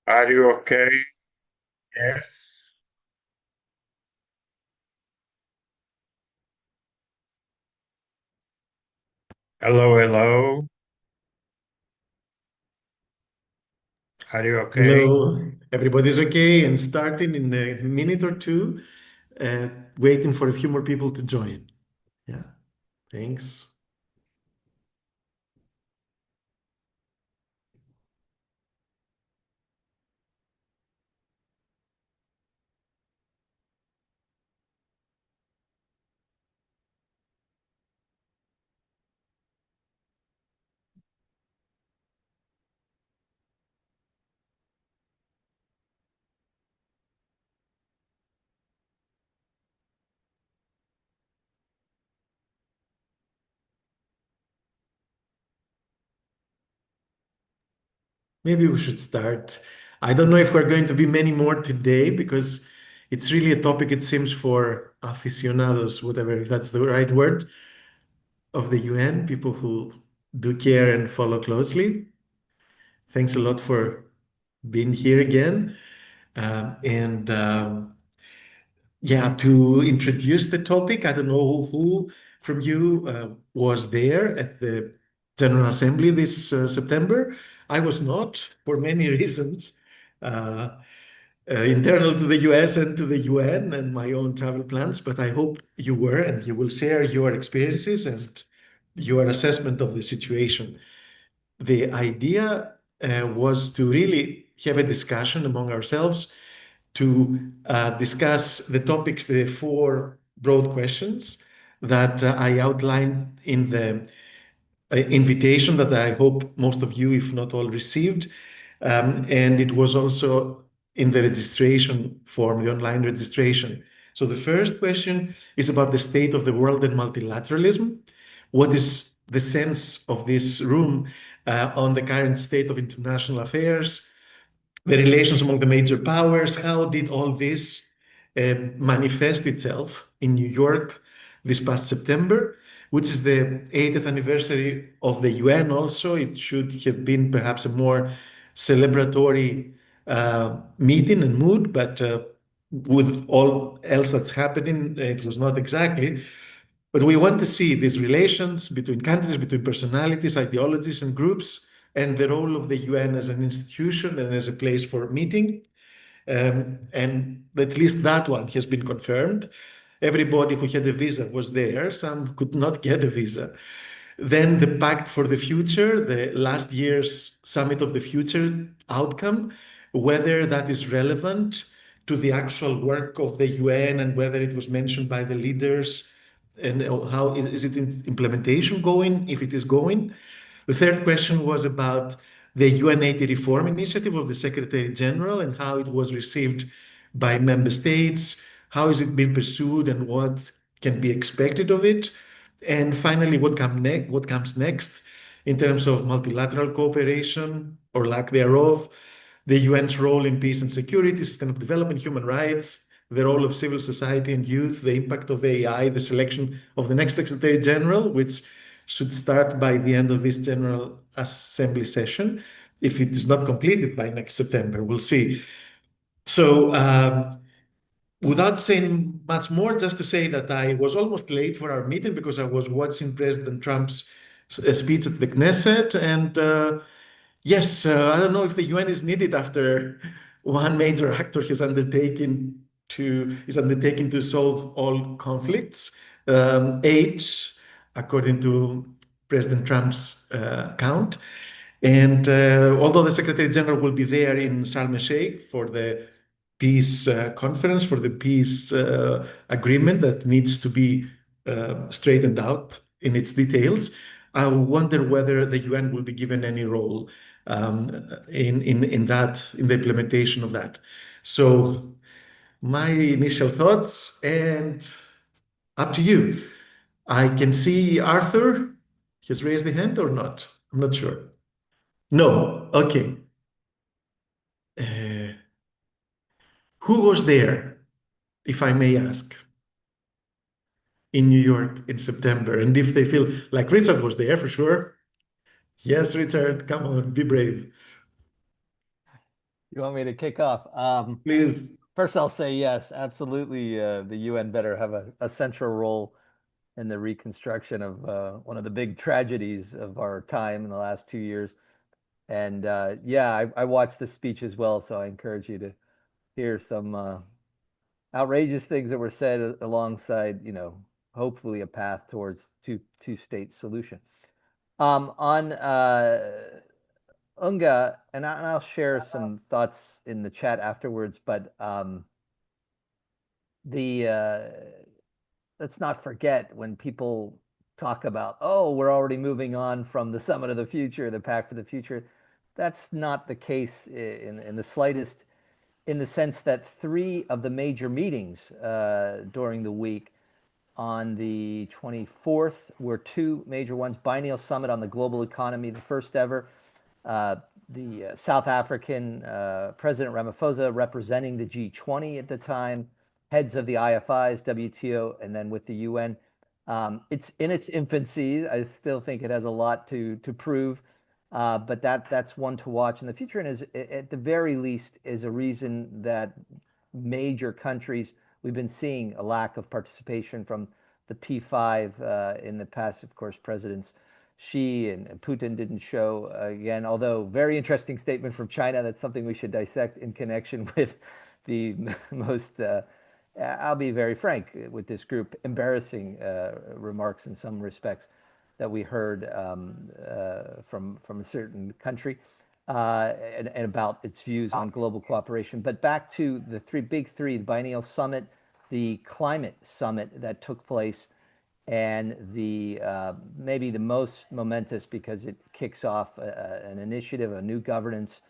Are you okay? Yes. Hello, hello. Are you okay? Hello, everybody's okay and starting in a minute or two, waiting for a few more people to join. Yeah, thanks. Maybe we should start. I don't know if we're going to be many more today because it's really a topic, it seems, for aficionados, whatever, if that's the right word, of the UN, people who do care and follow closely. Thanks a lot for being here again. And Yeah, to introduce the topic, I don't know who from you was there at the General Assembly this September. I was not for many reasons, uh, internal to the US and to the UN and my own travel plans, but I hope you were and you will share your experiences and your assessment of the situation. The idea was to really have a discussion among ourselves to discuss the topics, the four broad questions that I outlined in the invitation that I hope most of you, if not all, received. And it was also in the registration form, the online registration. So the first question is about the state of the world and multilateralism. What is the sense of this room on the current state of international affairs? The relations among the major powers, how did all this manifest itself in New York this past September, which is the 80th anniversary of the UN also. It should have been perhaps a more celebratory meeting and mood, but with all else that's happening, it was not exactly. But we want to see these relations between countries, between personalities, ideologies, and groups, and the role of the UN as an institution and as a place for meeting. And at least that one has been confirmed. Everybody who had a visa was there. Some could not get a visa. Then the Pact for the Future, the last year's Summit of the Future outcome, whether that is relevant to the actual work of the UN and whether it was mentioned by the leaders and how is it in implementation going, if it is going. The third question was about the UN80 reform initiative of the Secretary General and how it was received by member states, how is it being pursued and what can be expected of it. And finally, what comes next in terms of multilateral cooperation or lack thereof, the UN's role in peace and security, sustainable development, human rights, the role of civil society and youth, the impact of AI, the selection of the next Secretary General, which should start by the end of this General Assembly session. If it is not completed by next September, we'll see. So, without saying much more, just to say that I was almost late for our meeting because I was watching President Trump's speech at the Knesset. And yes, I don't know if the UN is needed after one major actor is undertaking to solve all conflicts. Eight, according to President Trump's count. And although the Secretary General will be there in Sharm el Sheikh for the peace conference, for the peace agreement that needs to be straightened out in its details, I wonder whether the UN will be given any role in that, in the implementation of that. So my initial thoughts, and up to you. I can see Arthur. He's raised the hand or not? I'm not sure. No. Okay. Uh, who was there, if I may ask, in New York in September? And if they feel like Richard was there for sure. Yes, Richard, come on, be brave. You want me to kick off? Please. First, I'll say yes, absolutely. The UN better have a central role in the reconstruction of one of the big tragedies of our time in the last 2 years. And yeah, I watched the speech as well, so I encourage you to hear some outrageous things that were said alongside, hopefully a path towards two-state solution. On UNGA, and I'll share some thoughts in the chat afterwards, but the let's not forget when people talk about, oh, we're already moving on from the Summit of the Future, the Pact for the Future. That's not the case in the slightest, in the sense that three of the major meetings during the week on the 24th were two major ones. Biennial Summit on the Global Economy, the first ever. The South African President Ramaphosa representing the G20 at the time, heads of the IFIs, WTO, and then with the UN. It's in its infancy. I still think it has a lot to prove, but that's one to watch in the future, and is at the very least is a reason that major countries, we've been seeing a lack of participation from the P5 in the past. Of course, presidents Xi and Putin didn't show again, although very interesting statement from China. That's something we should dissect in connection with the most, I'll be very frank with this group, embarrassing remarks in some respects that we heard from a certain country and about its views on global cooperation. But back to the big three, the Biennial Summit, the Climate Summit that took place, and the maybe the most momentous because it kicks off an initiative, a new governance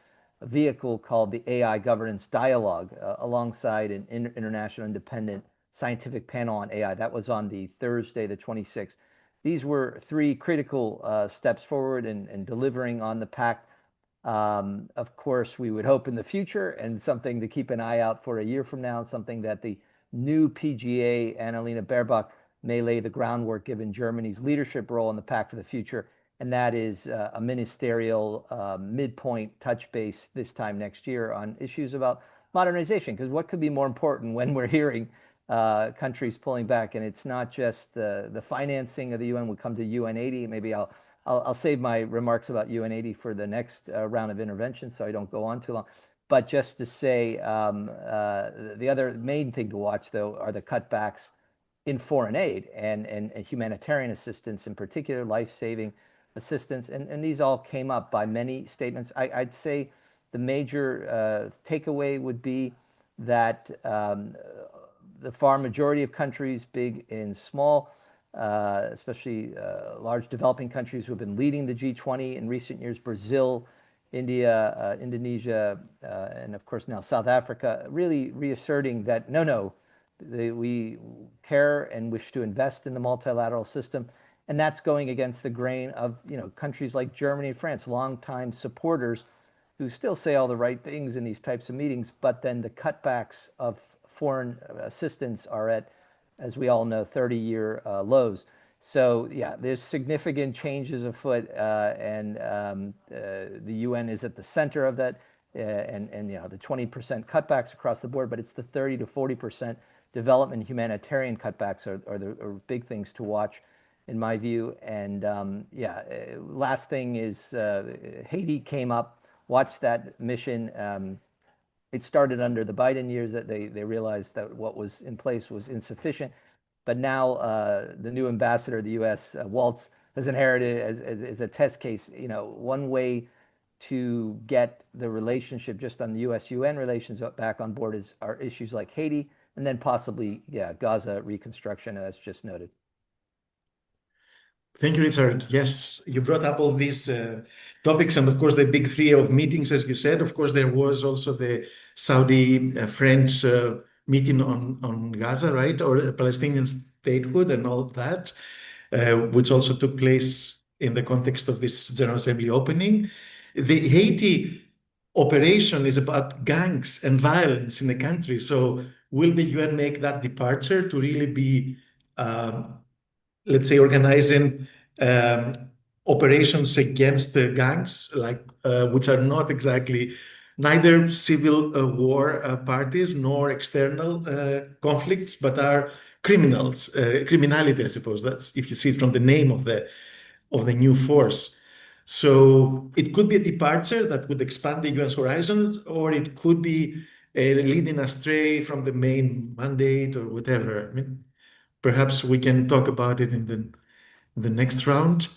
vehicle called the AI Governance Dialogue, alongside an international independent scientific panel on AI. That was on the Thursday, the 26th. These were three critical steps forward in delivering on the pact. Of course, we would hope in the future, and something to keep an eye out for a year from now, something that the new PGA, Annalena Baerbock, may lay the groundwork given Germany's leadership role in the Pact for the Future, and that is a ministerial midpoint touch base this time next year on issues about modernization. Because what could be more important when we're hearing countries pulling back? And it's not just the financing of the UN. We'll come to UN 80. Maybe I'll save my remarks about UN 80 for the next round of intervention, so I don't go on too long. But just to say, the other main thing to watch, though, are the cutbacks in foreign aid and humanitarian assistance, in particular, life-saving assistance. And these all came up by many statements. I'd say the major takeaway would be that the far majority of countries, big and small, especially large developing countries who have been leading the G20 in recent years, Brazil, India, Indonesia, and of course now South Africa, really reasserting that no, we care and wish to invest in the multilateral system. And that's going against the grain of countries like Germany and France, longtime supporters who still say all the right things in these types of meetings, but then the cutbacks of foreign assistance are at, as we all know, 30-year lows. So yeah, there's significant changes afoot, and the UN is at the center of that, and the 20% cutbacks across the board, but it's the 30 to 40% development humanitarian cutbacks are big things to watch, in my view. And last thing is Haiti came up. Watched that mission. It started under the Biden years that they realized that what was in place was insufficient. But now the new ambassador of the U.S., Waltz, has inherited as a test case. One way to get the relationship just on the U.S.-UN relations back on board are issues like Haiti, and then possibly, Gaza reconstruction, as just noted. Thank you, Richard. Yes, you brought up all these topics, and of course, the big three of meetings, as you said. Of course, there was also the Saudi-French meeting on Gaza, right, or Palestinian statehood and all that, which also took place in the context of this General Assembly opening. The Haiti operation is about gangs and violence in the country. So, will the UN make that departure to really be let's say, organizing operations against the gangs, like which are not exactly neither civil war parties nor external conflicts, but are criminals, criminality, I suppose. That's if you see it from the name of the new force. So it could be a departure that would expand the UN's horizons, or it could be leading astray from the main mandate or whatever. I mean, perhaps we can talk about it in the next round.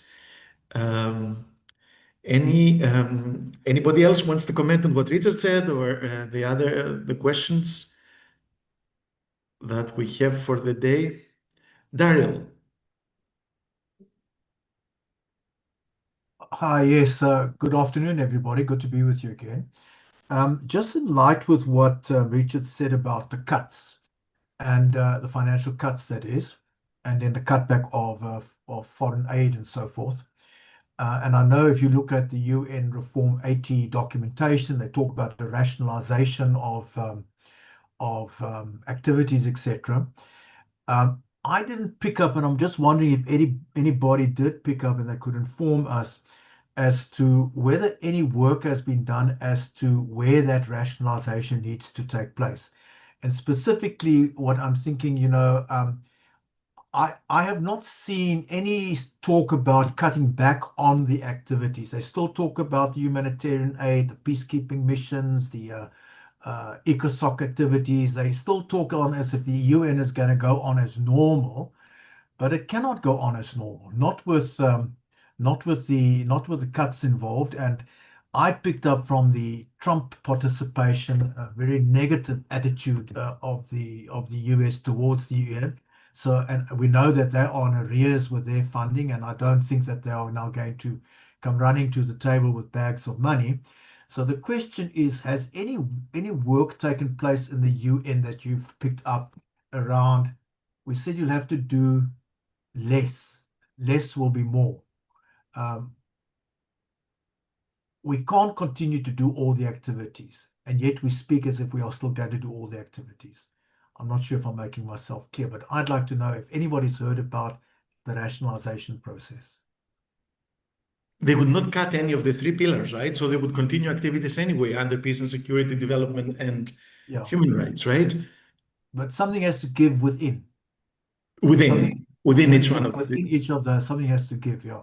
Anybody else wants to comment on what Richard said or the questions that we have for the day? Daryl. Hi, yes. Good afternoon, everybody. Good to be with you again. Just in light with what Richard said about the cuts and the financial cuts, that is, and then the cutback of foreign aid and so forth. And I know if you look at the UN Reform 80 documentation, they talk about the rationalization of activities, etc. I didn't pick up, and I'm just wondering if anybody did pick up and they could inform us as to whether any work has been done as to where that rationalization needs to take place. And specifically, what I'm thinking, I have not seen any talk about cutting back on the activities. They still talk about the humanitarian aid, the peacekeeping missions, the ECOSOC activities. They still talk on as if the UN is going to go on as normal, but it cannot go on as normal, not with the cuts involved. And I picked up from the Trump participation a very negative attitude of the US towards the UN. So, and we know that they are in arrears with their funding, and I don't think that they are now going to come running to the table with bags of money. So the question is, has any work taken place in the UN that you've picked up around? We said you'll have to do less. Less will be more. We can't continue to do all the activities, and yet we speak as if we are still going to do all the activities. I'm not sure if I'm making myself clear, but I'd like to know if anybody's heard about the rationalization process. They would not cut any of the three pillars, right? So they would continue activities anyway under peace and security, development, and human rights, right? But something has to give within. Within each one of within each of those, something has to give, yeah.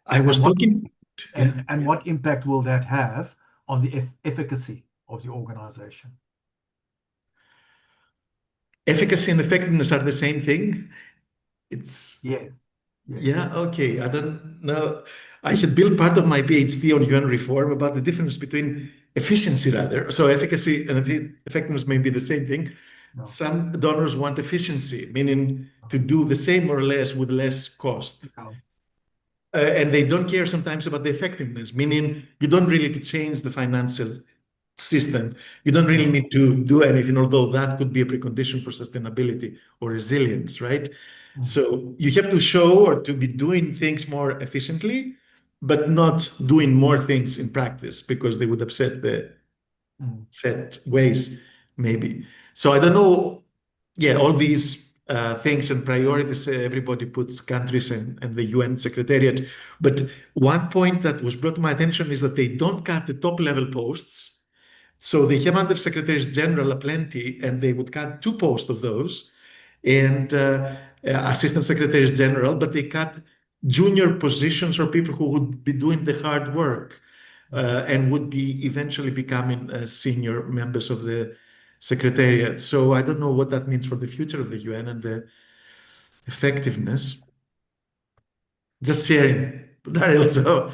I was talking. And what impact will that have on the efficacy of the organization? Efficacy and effectiveness are the same thing. Yeah, okay. I don't know. I had built part of my PhD on UN reform about the difference between efficiency, rather. So efficacy and effectiveness may be the same thing. No. Some donors want efficiency, meaning to do the same or less with less cost. No. And they don't care sometimes about the effectiveness, meaning you don't really need to change the financial system. You don't really need to do anything, although that could be a precondition for sustainability or resilience, right? So you have to show or to be doing things more efficiently, but not doing more things in practice because they would upset the set ways, maybe. So I don't know. Yeah, all these things and priorities, everybody puts countries and the UN Secretariat. But one point that was brought to my attention is that they don't cut the top level posts. So they have under Secretaries General aplenty, and they would cut 2 posts of those and Assistant Secretaries General, but they cut junior positions or people who would be doing the hard work and would be eventually becoming senior members of the Secretariat. So I don't know what that means for the future of the UN and the effectiveness. Just sharing, Daryl. So,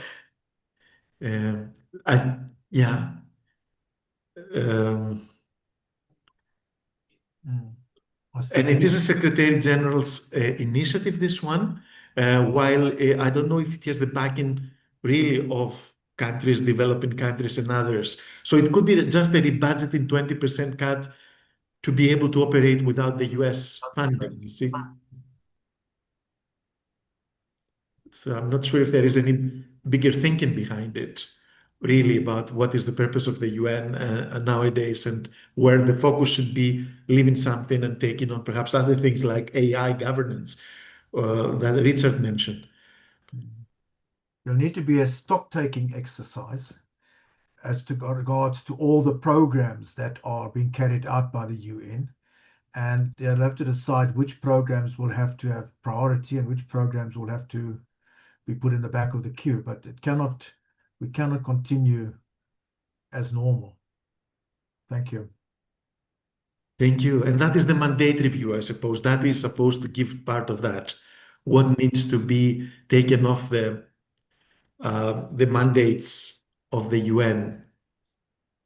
yeah. And it is a Secretary General's initiative, this one, while I don't know if it has the backing really of countries, developing countries and others. So it could be just a rebudgeting 20% cut to be able to operate without the US funding, you see. So I'm not sure if there is any bigger thinking behind it, really, about what is the purpose of the UN nowadays and where the focus should be, leaving something and taking on perhaps other things like AI governance that Richard mentioned. There'll need to be a stock-taking exercise as to regards to all the programs that are being carried out by the UN. And they'll have to decide which programs will have to have priority and which programs will have to be put in the back of the queue. But we cannot continue as normal. Thank you. Thank you. And that is the mandate review, I suppose. That is supposed to give part of that. What needs to be taken off the mandates of the UN.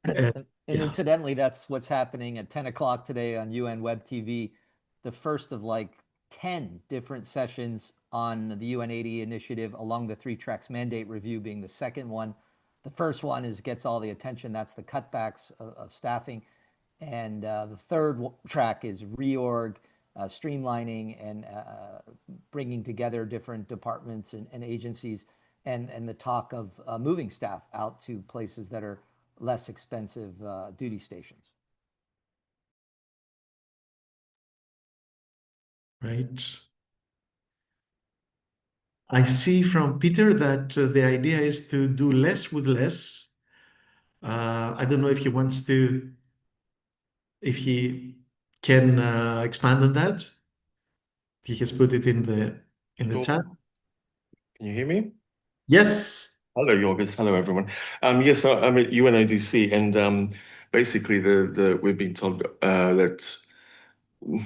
And yeah. incidentally, that's what's happening at 10 o'clock today on UN Web TV, the first of like 10 different sessions on the UN80 initiative, along the 3 tracks, mandate review being the second one. The first one gets all the attention. That's the cutbacks of staffing. And the third track is reorg, streamlining, and bringing together different departments and agencies, and the talk of moving staff out to places that are less expensive duty stations. Right. I see from Peter that the idea is to do less with less. I don't know if he wants to, if he can expand on that. He has put it in the Sure. chat. Can you hear me? Yes. Hello, Yorgos. Hello, everyone. Yes, I'm at UNODC, and basically, we've been told that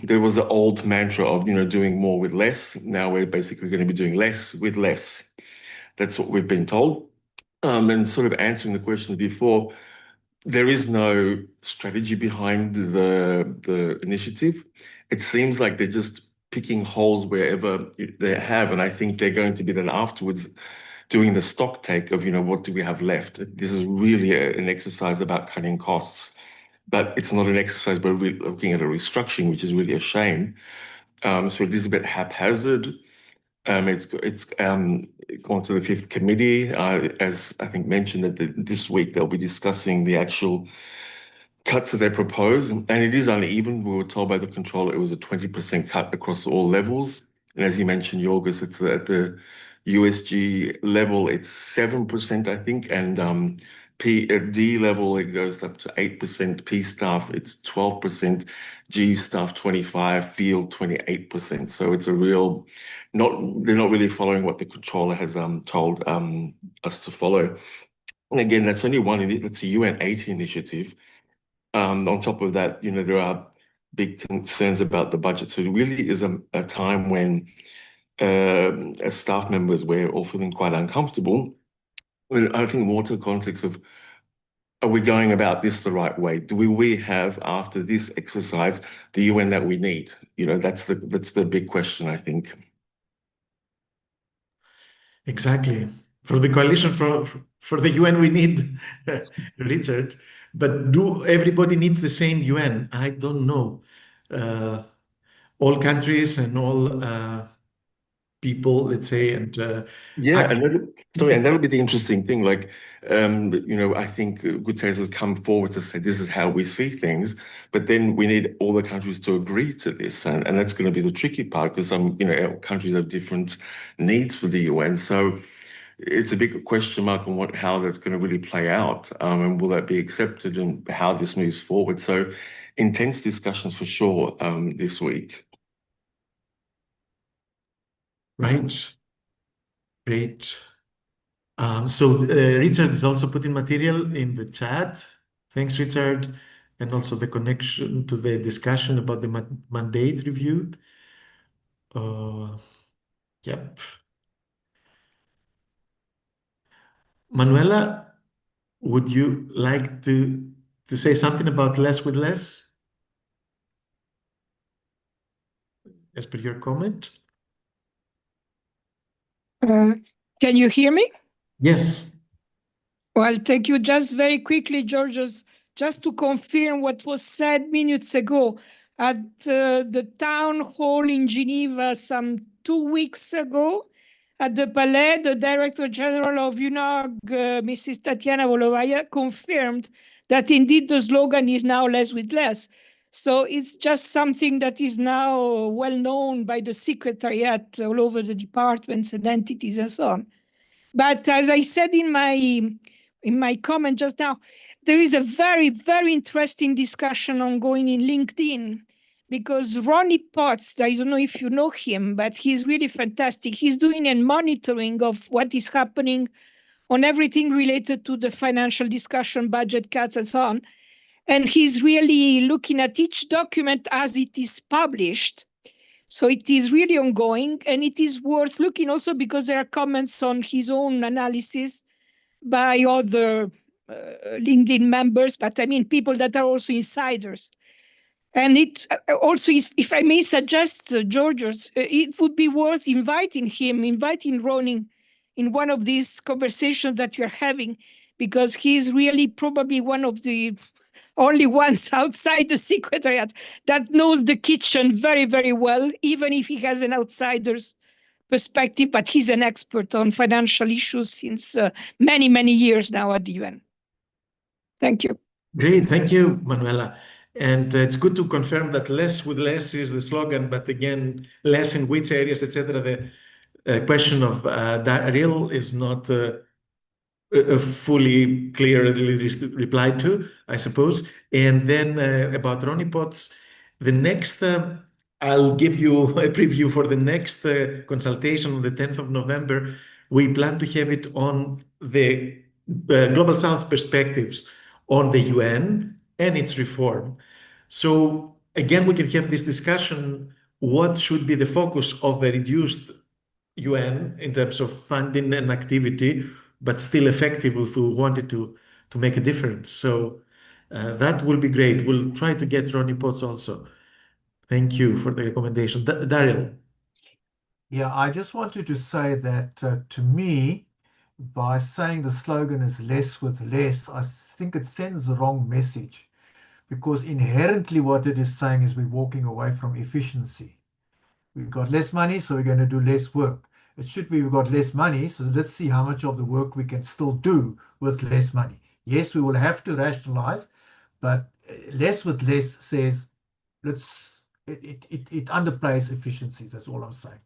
there was an old mantra of doing more with less. Now we're basically going to be doing less with less. That's what we've been told. And sort of answering the questions before, there is no strategy behind the initiative. It seems like they're just picking holes wherever they have, and I think they're going to be then afterwards doing the stock take of what do we have left. This is really an exercise about cutting costs, but it's not an exercise where we're looking at a restructuring, which is really a shame. So it is a bit haphazard. It's gone to the 5th committee, as I think mentioned that this week they'll be discussing the actual cuts that they propose, and it is uneven. We were told by the controller it was a 20% cut across all levels, and as you mentioned, Yorgos, it's at the USG level, it's 7%, I think, and at D level it goes up to 8%. P staff it's 12%, G staff 25%, field 28%. So it's a real they're not really following what the controller has told us to follow. And again, that's only one. It's a UN80 initiative. On top of that, there are big concerns about the budget. So it really is a time when, as staff members, we're all feeling quite uncomfortable. I think more to the context of, are we going about this the right way? Do we have, after this exercise, the UN that we need? That's the big question, I think. Exactly. For the coalition for the UN, we need Richard. But do everybody needs the same UN? I don't know. All countries and all people, let's say, and yeah, and that'll be the interesting thing. Like, I think Guterres has come forward to say this is how we see things, but then we need all the countries to agree to this, and that's going to be the tricky part because some countries have different needs for the UN. So it's a big question mark on how that's going to really play out, and will that be accepted, and how this moves forward. So intense discussions for sure this week. Right. Great. So Richard is also putting material in the chat. Thanks, Richard. And also the connection to the discussion about the mandate review. Yep. Manuela, would you like to say something about less with less? As per your comment? Can you hear me? Yes. Well, thank you. Just very quickly, Georgios, just to confirm what was said minutes ago at the town hall in Geneva some 2 weeks ago at the Palais, the Director General of UNOG, Mrs. Tatiana Volovaya, confirmed that indeed the slogan is now less with less. So it's just something that is now well known by the Secretariat all over the departments and entities and so on. But as I said in my in my comment just now, there is a very, very interesting discussion ongoing in LinkedIn, because Ronnie Potts, I don't know if you know him, but he's really fantastic. He's doing a monitoring of what is happening on everything related to the financial discussion, budget cuts, and so on. And he's really looking at each document as it is published. So it is really ongoing, and it is worth looking also because there are comments on his own analysis by other LinkedIn members, but I mean people that are also insiders. And it also, if I may suggest, Georgios, it would be worth inviting Ronnie in one of these conversations that you're having, because he's really probably one of the only ones outside the secretariat that knows the kitchen very, very well, even if he has an outsider's perspective, but he's an expert on financial issues since many, many years now at the UN. Thank you. Great, thank you, Manuela. And it's good to confirm that less with less is the slogan, but again, less in which areas, etc. The question of Daryl is not fully clearly replied to, I suppose. And then about Ronnie Potts, the next, I'll give you a preview for the next consultation on the 10th of November. We plan to have it on the Global South perspectives on the UN and its reform. So again, we can have this discussion, what should be the focus of a reduced UN in terms of funding and activity, but still effective if we wanted to make a difference. So that will be great. We'll try to get Ronnie Potts also. Thank you for the recommendation. Daryl. Yeah, I just wanted to say that to me, by saying the slogan is less with less, I think it sends the wrong message, because inherently what it is saying is we're walking away from efficiency. We've got less money, so we're going to do less work. It should be we've got less money, so let's see how much of the work we can still do with less money. Yes, we will have to rationalize, but less with less says it underplays efficiencies. That's all I'm saying.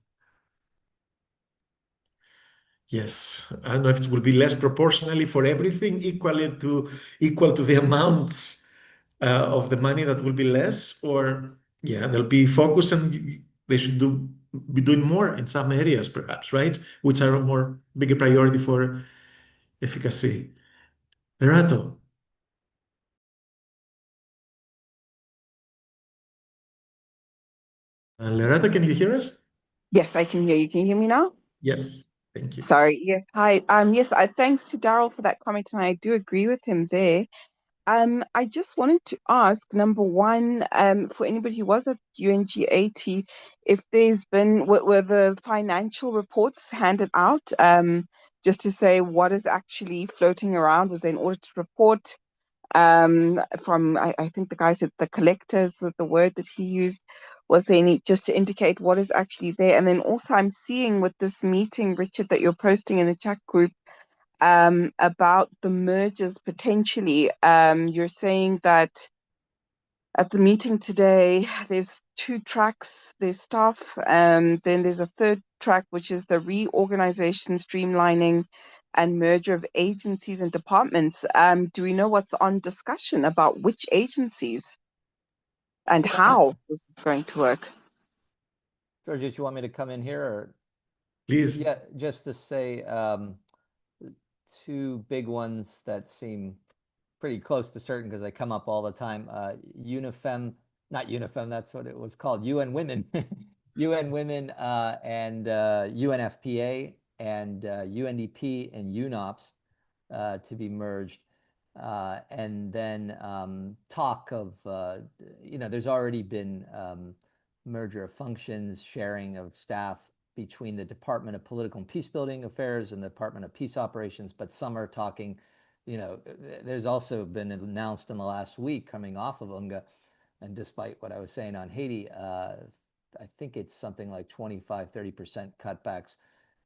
Yes, I don't know if it will be less proportionally for everything, equal to the amounts of the money that will be less, or yeah, they'll be focused and they should be doing more in some areas, perhaps, right? Which are a more bigger priority for efficacy. Lerato. Lerato, can you hear us? Yes, I can hear you. Can you hear me now? Yes, thank you. Sorry. Yeah. Hi. Yes, thanks to Daryl for that comment, and I do agree with him there. I just wanted to ask, number one, for anybody who was at UNG80, if there's been, were the financial reports handed out, just to say what is actually floating around? Was there an audit report from, I think the guy said the collectors, the word that he used? Was there any, just to indicate what is actually there? And then also I'm seeing with this meeting, Richard, that you're posting in the chat group, about the mergers potentially. You're saying that at the meeting today, there's 2 tracks, there's staff, then there's a 3rd track, which is the reorganization, streamlining, and merger of agencies and departments. Do we know what's on discussion about which agencies and how this is going to work? Georgios, you want me to come in here, or? Please. Yeah, just to say 2 big ones that seem pretty close to certain because they come up all the time. UNIFEM, not UNIFEM, that's what it was called, UN Women, UN Women and UNFPA and UNDP and UNOPS to be merged. And then talk of, there's already been merger of functions, sharing of staff between the Department of Political and Peacebuilding Affairs and the Department of Peace Operations, but some are talking, there's also been announced in the last week coming off of UNGA, and despite what I was saying on Haiti, I think it's something like 25-30% cutbacks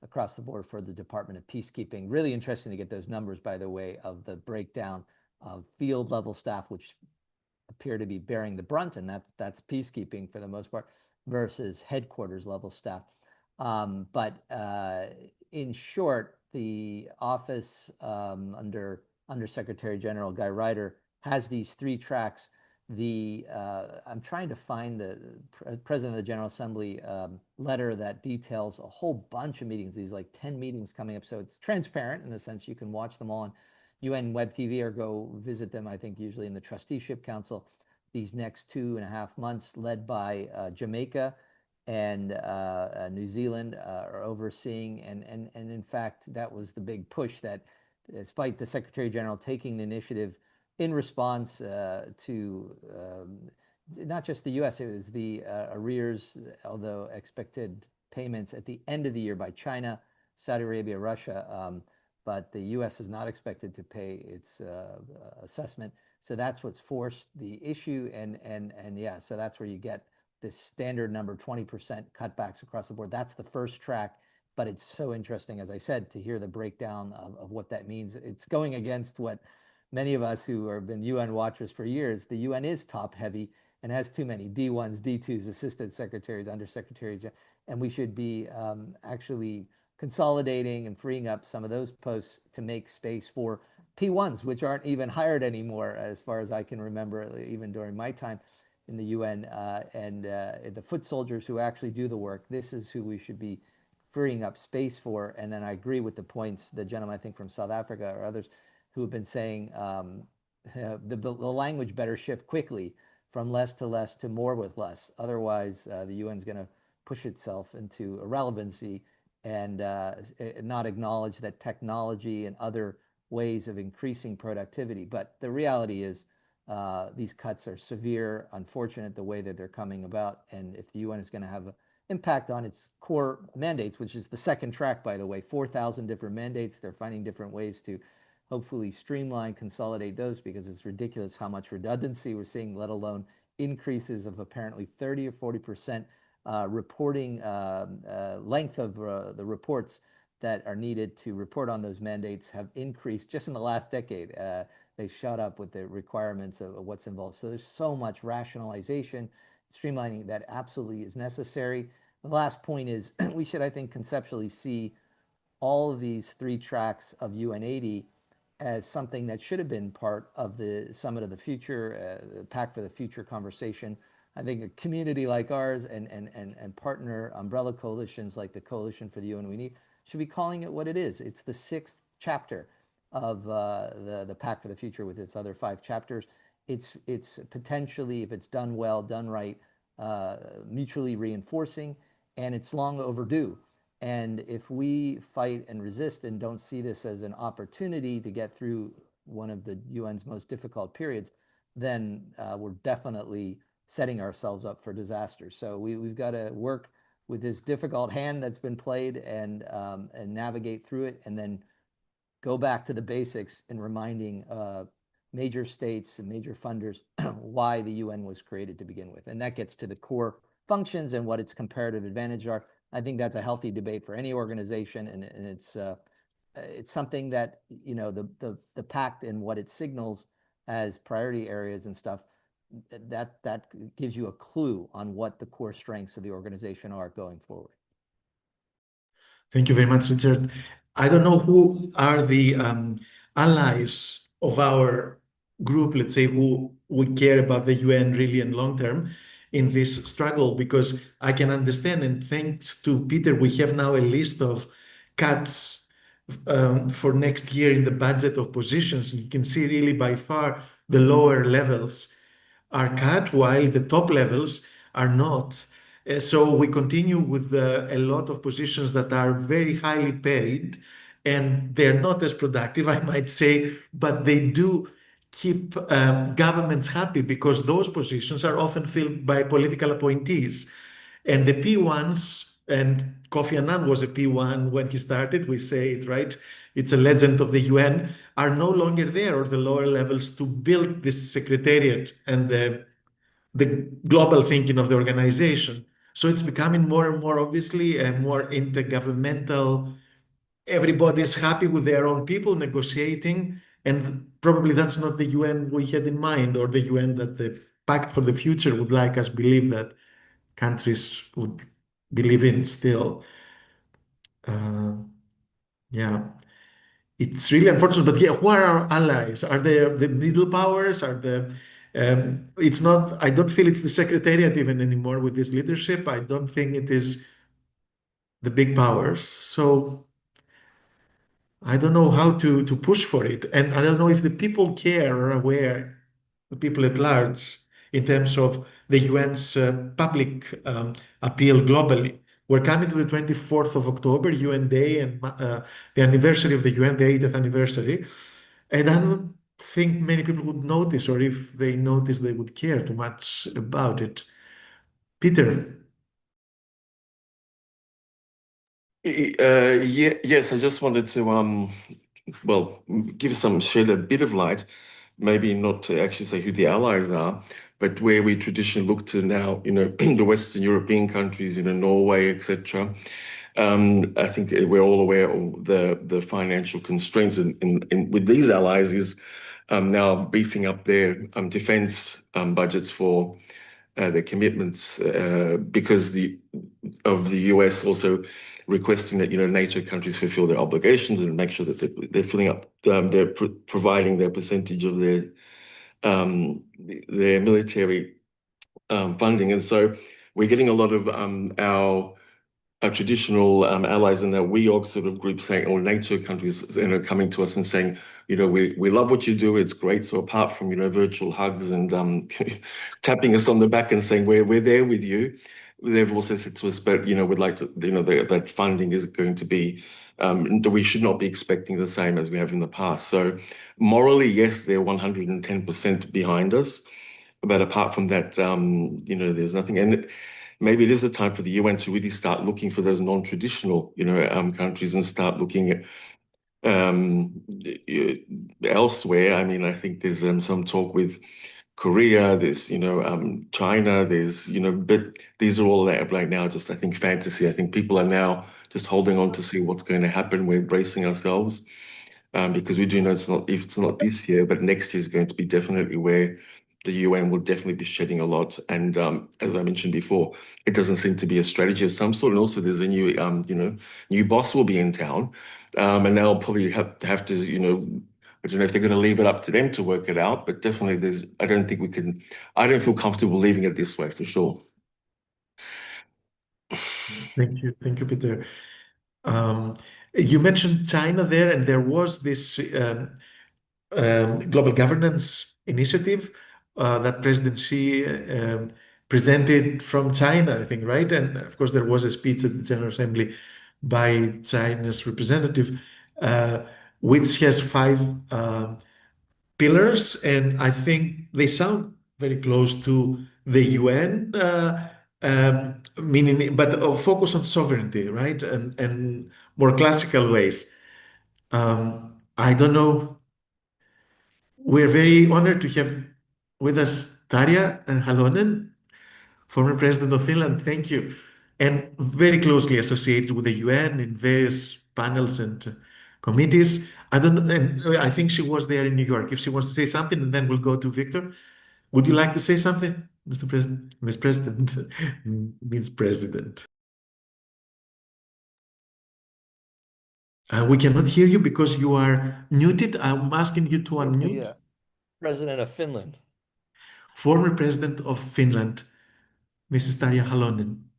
across the board for the Department of Peacekeeping. Really interesting to get those numbers, by the way, of the breakdown of field level staff, which appear to be bearing the brunt, and that's peacekeeping for the most part, versus headquarters level staff. But in short, the office under Undersecretary General Guy Ryder has these 3 tracks. I'm trying to find the President of the General Assembly letter that details a whole bunch of meetings, these like 10 meetings coming up. So it's transparent in the sense you can watch them all on UN Web TV or go visit them, I think usually in the Trusteeship Council, these next 2.5 months, led by Jamaica and New Zealand are overseeing. And in fact, that was the big push, that despite the Secretary General taking the initiative in response to not just the US, it was the arrears, although expected payments at the end of the year by China, Saudi Arabia, Russia, but the US is not expected to pay its assessment. So that's what's forced the issue. And yeah, so that's where you get this standard number, 20% cutbacks across the board. That's the first track. But it's so interesting, as I said, to hear the breakdown of what that means. It's going against what many of us who have been UN watchers for years. The UN is top heavy and has too many D1s, D2s, assistant secretaries, undersecretaries, and we should be actually consolidating and freeing up some of those posts to make space for P1s, which aren't even hired anymore, as far as I can remember, even during my time in the UN, and the foot soldiers who actually do the work. This is who we should be freeing up space for. And then I agree with the points, the gentleman, I think from South Africa or others, who have been saying the language better shift quickly from less to more with less. Otherwise, the UN is going to push itself into irrelevancy and not acknowledge that technology and other ways of increasing productivity. But the reality is these cuts are severe, unfortunate the way that they're coming about. And if the UN is going to have an impact on its core mandates, which is the second track, by the way, 4,000 different mandates, they're finding different ways to hopefully streamline, consolidate those, because it's ridiculous how much redundancy we're seeing, let alone increases of apparently 30 or 40% reporting length of the reports that are needed to report on those mandates have increased just in the last decade. They've shot up with the requirements of what's involved. So there's so much rationalization, streamlining that absolutely is necessary. The last point is we should, I think, conceptually see all of these 3 tracks of UN80 as something that should have been part of the Summit of the Future, the Pact for the Future conversation. I think a community like ours and partner umbrella coalitions like the Coalition for the UN We Need should be calling it what it is. It's the 6th chapter of the Pact for the Future with its other 5 chapters. It's potentially, if it's done well, done right, mutually reinforcing, and it's long overdue. And if we fight and resist and don't see this as an opportunity to get through one of the UN's most difficult periods, then we're definitely setting ourselves up for disaster. So we've got to work with this difficult hand that's been played and navigate through it, and then go back to the basics in reminding major states and major funders why the UN was created to begin with. And that gets to the core functions and what its comparative advantage are. I think that's a healthy debate for any organization, and it's something that, you know, the pact and what it signals as priority areas and stuff, that gives you a clue on what the core strengths of the organization are going forward. Thank you very much, Richard. I don't know who are the allies of our group, let's say, who would care about the UN really in long term in this struggle, because I can understand, and thanks to Peter, we have now a list of cuts for next year in the budget of positions. You can see really by far the lower levels are cut while the top levels are not. So we continue with a lot of positions that are very highly paid, and they're not as productive, I might say, but they do keep governments happy, because those positions are often filled by political appointees. And the P1s, and Kofi Annan was a P1 when he started, we say it, right? It's a legend of the UN, are no longer there, or the lower levels, to build this secretariat and the global thinking of the organization. So it's becoming more and more, obviously, a more intergovernmental. Everybody's happy with their own people negotiating, and probably that's not the UN we had in mind, or the UN that the Pact for the Future would like us believe that countries would believe in still. Yeah. it's really unfortunate. But yeah, who are our allies? Are they the middle powers? Are the it's not. I don't feel it's the Secretariat even anymore with this leadership. I don't think it is the big powers. So I don't know how to push for it, and I don't know if the people care or aware, the people at large, in terms of the UN's public appeal globally. We're coming to the 24th of October, UN Day, and the anniversary of the UN, the 80th anniversary. And I don't think many people would notice, or if they notice, they would care too much about it. Peter. Yes, I just wanted to well, shed a bit of light, maybe not to actually say who the allies are, but where we traditionally look to now, the Western European countries, Norway, etc. I think we're all aware of the financial constraints with these allies is now beefing up their defense budgets for their commitments because of the US also requesting that NATO countries fulfill their obligations and make sure that they're filling up, they're providing their percentage of their military funding, and so we're getting a lot of our traditional allies in that WEOG sort of group saying, or NATO countries, coming to us and saying, we love what you do, it's great. So apart from virtual hugs and tapping us on the back and saying we're there with you, they've also said to us, but we'd like to, that funding is going to be, we should not be expecting the same as we have in the past. So morally, yes, they're 110% behind us, but apart from that, there's nothing. And maybe it is a time for the UN to really start looking for those non-traditional, countries and start looking at elsewhere. I mean, I think there's some talk with Korea, there's, China, there's, but these are all right now just, I think, fantasy. I think people are now just holding on to see what's going to happen. We're bracing ourselves because we do know if it's not this year, but next year is going to be definitely where the UN will definitely be shedding a lot. And as I mentioned before, it doesn't seem to be a strategy of some sort. And also there's a new, new boss will be in town. And they'll probably have to, I don't know if they're going to leave it up to them to work it out, but definitely I don't feel comfortable leaving it this way for sure. Thank you. Thank you, Peter. You mentioned China there, and there was this global governance initiative that President Xi presented from China, I think, right? And of course, there was a speech at the General Assembly by China's representative, which has 5 pillars, and I think they sound very close to the UN, meaning, but focus on sovereignty, right? And more classical ways. I don't know. We're very honored to have with us Tarja Halonen, former president of Finland. Thank you. And very closely associated with the UN in various panels and committees. I don't know, and I think she was there in New York. If she wants to say something, and then we'll go to Victor. Would you like to say something, Mr. President? Ms. President? Ms. President. We cannot hear you because you are muted. I'm asking you to unmute. The president of Finland. Former president of Finland, Mrs. Tarja Halonen.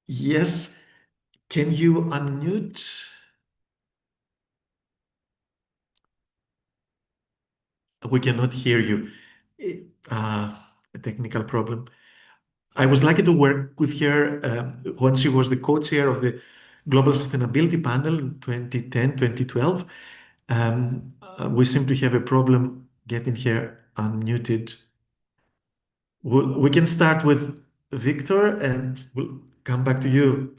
Yes, can you unmute? We cannot hear you. A technical problem. I was lucky to work with her when she was the co-chair of the Global Sustainability Panel in 2010, 2012. We seem to have a problem getting her unmuted. We can start with Victor and we'll come back to you,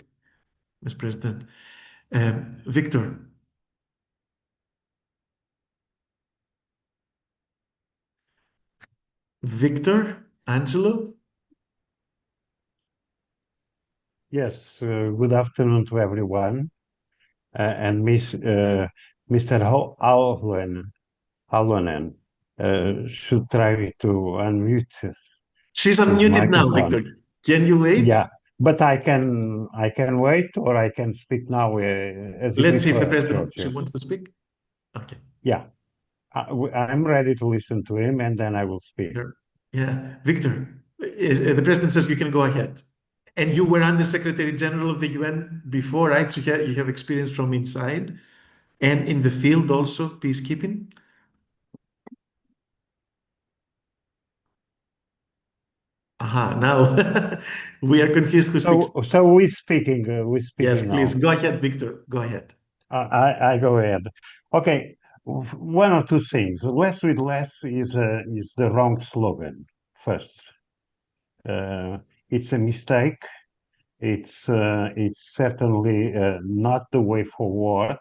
Ms. President. Victor. Victor, Angelo? Yes, good afternoon to everyone. And Mr. Halonen should try to unmute. She's unmuted now, microphone. Victor. Can you wait? Yeah, But I can wait, or I can speak now, as you Let's see if the prefer, president George. wants to speak. Okay. Yeah, I'm ready to listen to him, and then I will speak. Sure. Yeah, Victor, the president says you can go ahead. And you were Under Secretary General of the UN before, right? So you have experience from inside and in the field also, peacekeeping. Aha, now we are confused who speaks. So we're speaking. Yes, Now. please go ahead, Victor. Go ahead. I go ahead. Okay, one or two things. Less with less is the wrong slogan. First, it's a mistake. It's certainly not the way forward.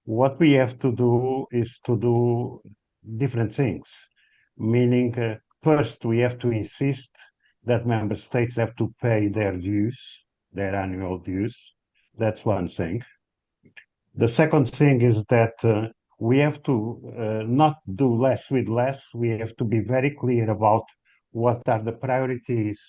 What we have to do is to do different things. Meaning, first we have to insist that member states have to pay their dues, their annual dues. That's one thing. The second thing is that we have to not do less with less. We have to be very clear about what are the priorities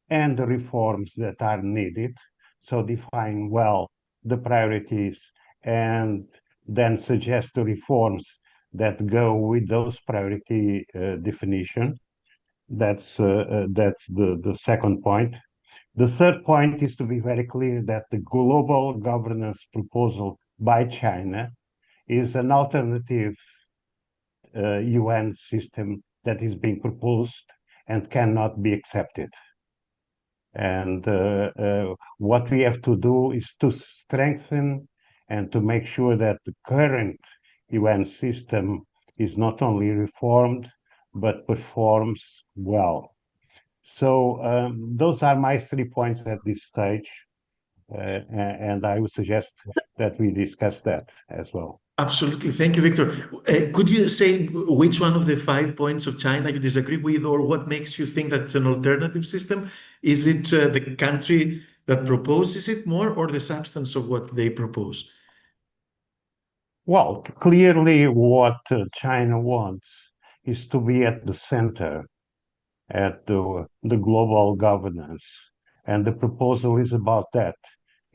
and the reforms that are needed. So define well the priorities and then suggest the reforms that go with those priority definition. That's the second point. The third point is to be very clear that the global governance proposal by China is an alternative UN system that is being proposed and cannot be accepted. And what we have to do is to strengthen and to make sure that the current UN system is not only reformed, but performs well. So those are my 3 points at this stage. And I would suggest that we discuss that as well. Absolutely. Thank you, Victor. Could you say which one of the 5 points of China you disagree with, or what makes you think that's an alternative system? Is it the country that proposes it more, or the substance of what they propose? Well, clearly what China wants is to be at the center at the global governance. And the proposal is about that,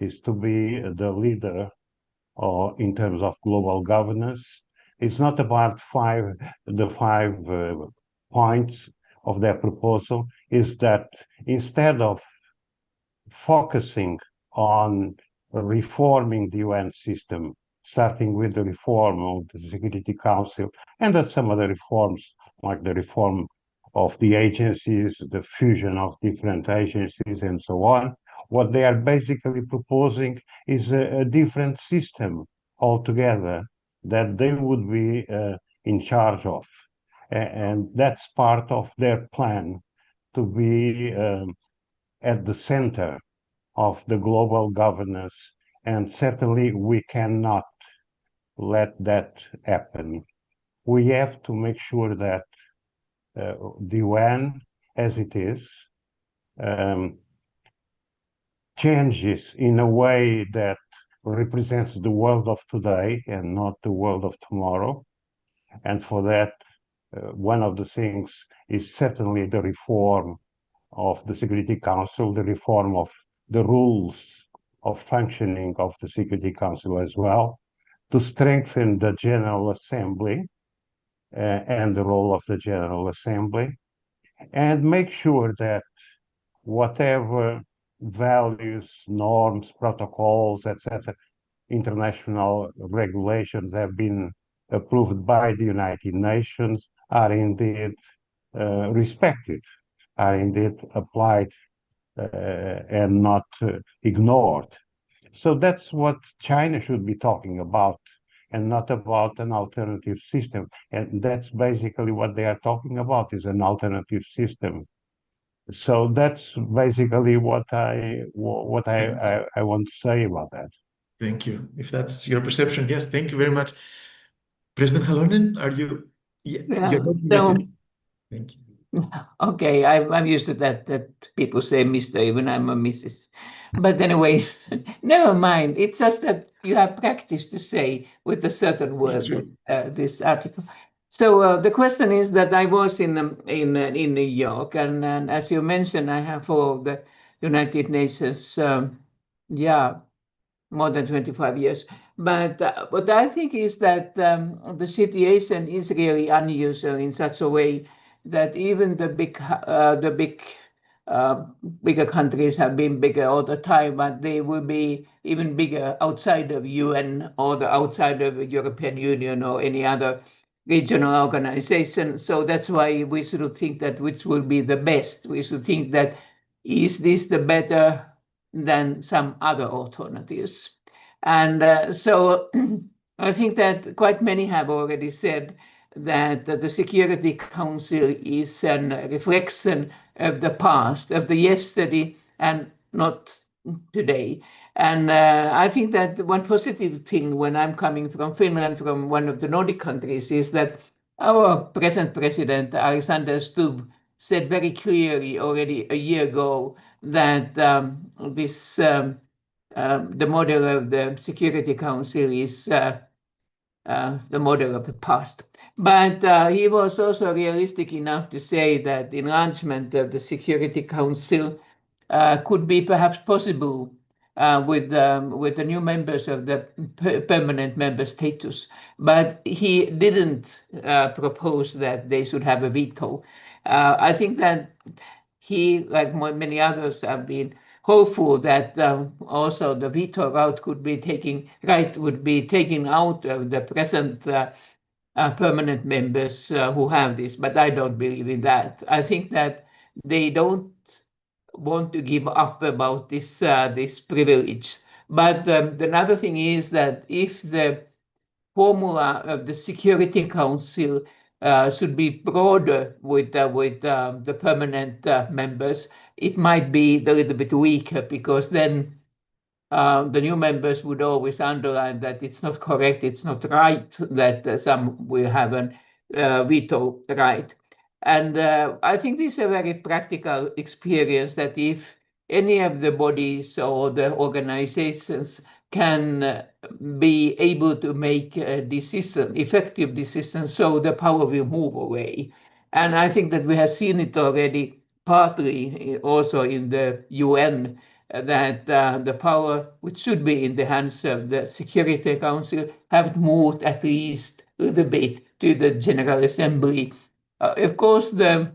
is to be the leader in terms of global governance. It's not about the five points of their proposal, is that instead of focusing on reforming the UN system, starting with the reform of the Security Council, and then some other reforms, like the reform of the agencies, the fusion of different agencies, and so on. What they are basically proposing is a different system altogether that they would be in charge of. And that's part of their plan to be at the center of the global governance. And certainly we cannot let that happen. We have to make sure that the UN, as it is, changes in a way that represents the world of today and not the world of tomorrow. And for that, one of the things is certainly the reform of the Security Council, the reform of the rules of functioning of the Security Council as well, to strengthen the General Assembly and the role of the General Assembly, and make sure that whatever values, norms, protocols, etc., international regulations have been approved by the United Nations are indeed respected, are indeed applied and not ignored. So that's what China should be talking about, and not about an alternative system. And that's basically what they are talking about, is an alternative system. So that's basically what I want to say about that. Thank you. If that's your perception, yes, thank you very much. President Halonen, are you? Yeah, you're not Thank you. Okay, I'm used to that people say Mr. even I'm a Mrs. But anyway, never mind. It's just that you have practice to say with a certain word this article. So the question is that I was in New York, and as you mentioned, I have followed United Nations, more than 25 years. But what I think is that the situation is really unusual in such a way that even the bigger countries have been bigger all the time, but they will be even bigger outside of UN or outside of the European Union or any other regional organization. So that's why we should think that which will be the best. We should think that is this the better than some other alternatives? And so I think that quite many have already said that the Security Council is a reflection of the past, of the yesterday, and not today. And I think that one positive thing when I'm coming from Finland, from one of the Nordic countries, is that our present president, Alexander Stubb, said very clearly already a year ago that the model of the Security Council is the model of the past. But he was also realistic enough to say that enlargement of the Security Council could be perhaps possible with the new members of the permanent member status. But he didn't propose that they should have a veto. I think that he, like many others, have been hopeful that also the veto route would be taken out of the present permanent members who have this, but I don't believe in that. I think that they don't want to give up about this privilege. But another thing is that if the formula of the Security Council should be broader with the permanent members, it might be a little bit weaker, because then the new members would always underline that it's not correct, it's not right, that some will have a veto right. And I think this is a very practical experience, that if any of the bodies or the organizations can be able to make a decision, effective decision, so the power will move away. And I think that we have seen it already partly also in the UN, that the power which should be in the hands of the Security Council have moved at least a little bit to the General Assembly. Of course, the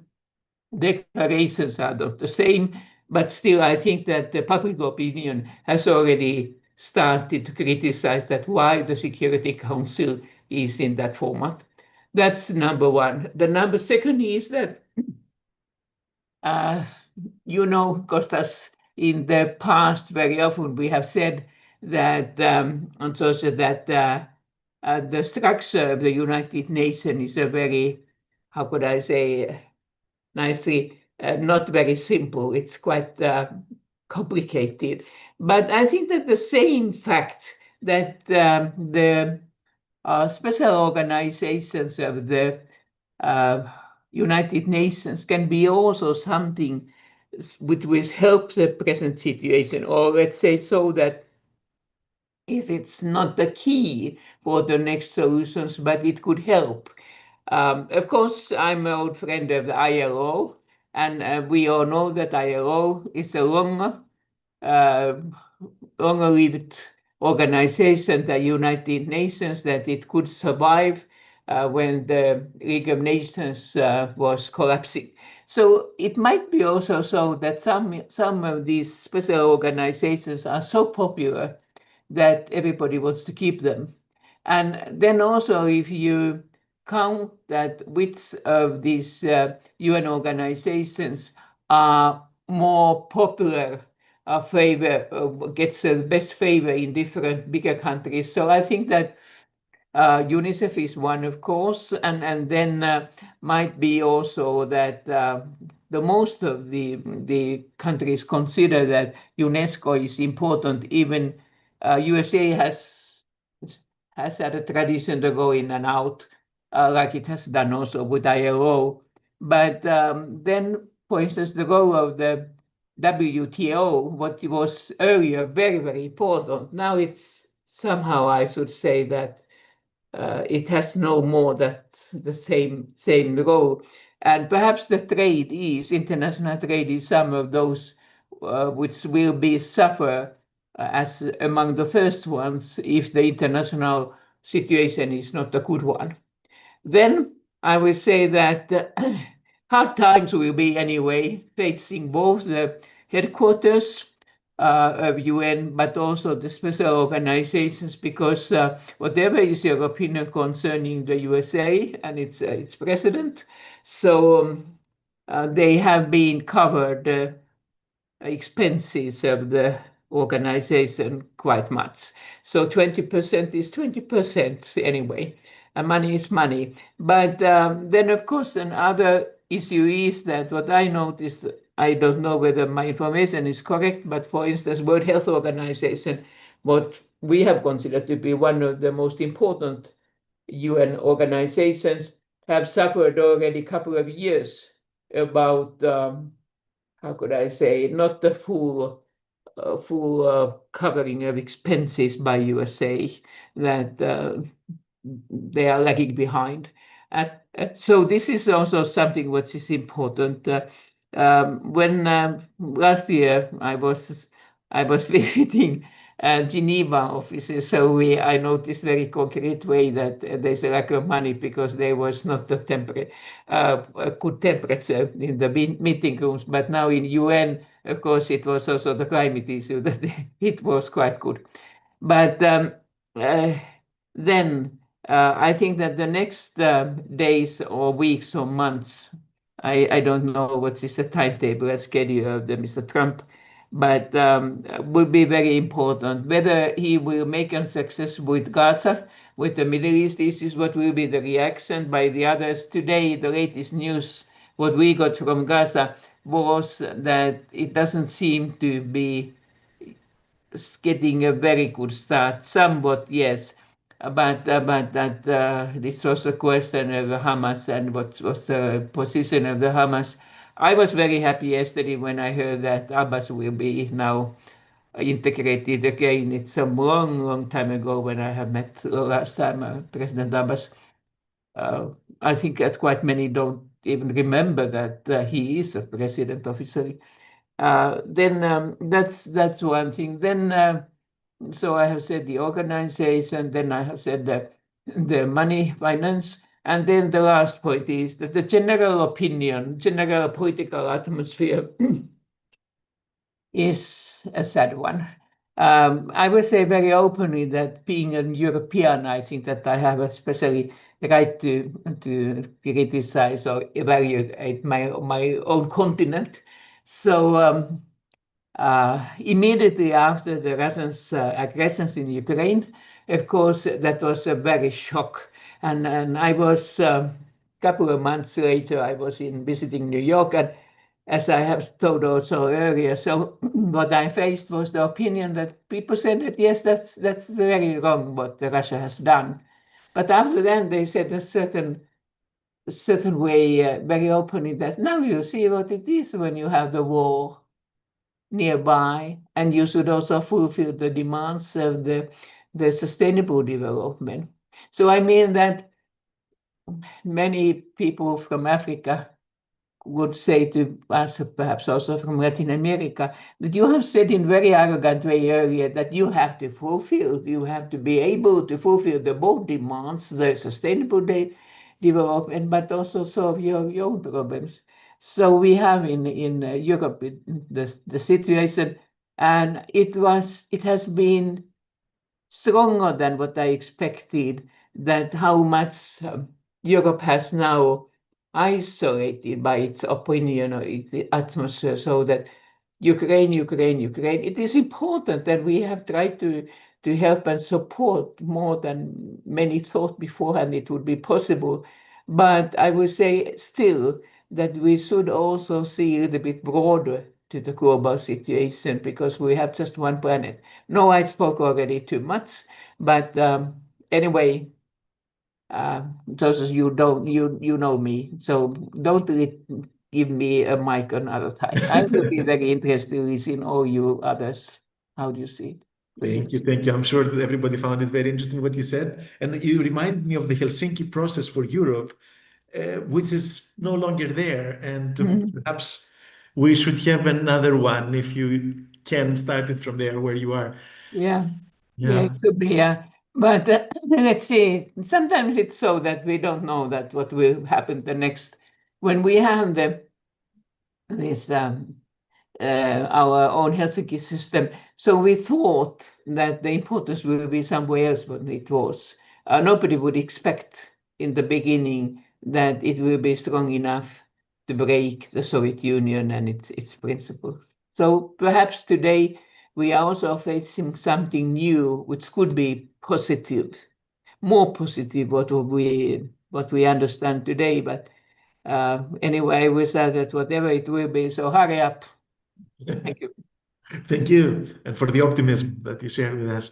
declarations are not the same, but still I think that the public opinion has already started to criticize that why the Security Council is in that format. That's number one. The number second is that, Kostas, in the past, very often we have said that, the structure of the United Nations is a very, how could I say nicely, not very simple. It's quite complicated. But I think that the same fact that the special organizations of the United Nations can be also something which will help the present situation, or let's say so that if it's not the key for the next solutions, but it could help. Of course, I'm an old friend of the ILO, and we all know that ILO is a longer-lived organization, the United Nations, that it could survive when the League of Nations was collapsing. So it might be also so that some of these special organizations are so popular that everybody wants to keep them. And then also, if you count that which of these UN organizations are more popular, gets the best favor in different bigger countries. So I think that UNICEF is one, of course, and then might be also that the most of the countries consider that UNESCO is important. Even USA has had a tradition to go in and out, like it has done also with ILO. But then, for instance, the role of the WTO, what was earlier very, very important, now it's somehow, I should say, that it has no more that the same role. And perhaps the international trade is some of those which will be suffer as among the first ones if the international situation is not a good one. Then I will say that hard times will be anyway facing both the headquarters of UN, but also the special organizations, because whatever is your opinion concerning the USA and its president, so they have been covered expenses of the organization quite much. So 20% is 20% anyway. And money is money. But then, of course, another issue is that what I noticed, I don't know whether my information is correct, but for instance, World Health Organization, what we have considered to be one of the most important UN organizations, have suffered already a couple of years about, how could I say, not the full covering of expenses by USA, that they are lagging behind. So this is also something which is important. When last year I was visiting Geneva offices, so I noticed very concrete way that there's a lack of money because there was not the good temperature in the meeting rooms. But now in UN, of course, it was also the climate issue that it was quite good. But then I think that the next days or weeks or months, I don't know what is the timetable and schedule of Mr. Trump, but will be very important. Whether he will make a success with Gaza, with the Middle East, this is what will be the reaction by the others. Today, the latest news, what we got from Gaza, was that it doesn't seem to be getting a very good start. Somewhat, yes, but that it's also a question of Hamas and what was the position of the Hamas. I was very happy yesterday when I heard that Abbas will be now integrated again. It's a long time ago when I have met last time President Abbas. I think that quite many don't even remember that he is a president officially. Then that's one thing. Then so I have said the organization, then I have said the money, finance, and then the last point is that the general opinion, general political atmosphere is a sad one. I will say very openly that being a European, I think that I have especially the right to criticize or evaluate my own continent. So immediately after the Russians' aggressions in Ukraine, of course, that was a very shock. And I was, a couple of months later, I was visiting New York, and as I have told also earlier, so what I faced was the opinion that people said that, yes, that's very wrong what Russia has done. But after then, they said a certain way, very openly, that now you see what it is when you have the war nearby, and you should also fulfill the demands of the sustainable development. So I mean that many people from Africa would say to us, perhaps also from Latin America, that you have said in very arrogant way earlier that you have to be able to fulfill the both demands, the sustainable development, but also solve your own problems. So we have in Europe the situation, and it has been stronger than what I expected, that how much Europe has now isolated by its opinion or its atmosphere, so that Ukraine. It is important that we have tried to help and support more than many thought beforehand it would be possible. But I would say still that we should also see a little bit broader to the global situation, because we have just one planet. No, I spoke already too much, but anyway, those of you don't, you know me, so don't give me a mic another time. I will be very interested in listening all you others. How do you see it? Thank you. I'm sure that everybody found it very interesting what you said. And you remind me of the Helsinki process for Europe, which is no longer there. And perhaps we should have another one if you can start it from there where you are. Yeah, Yeah. it could be, yeah. But let's see, sometimes it's so that we don't know that what will happen the next, when we have this our own Helsinki system. So we thought that the importance will be somewhere else than it was. Nobody would expect in the beginning that it will be strong enough to break the Soviet Union and its principles. So perhaps today we are also facing something new, which could be positive, more positive what we understand today. But anyway, we said that whatever it will be, so hurry up. Thank you. Thank you, and for the optimism that you share with us.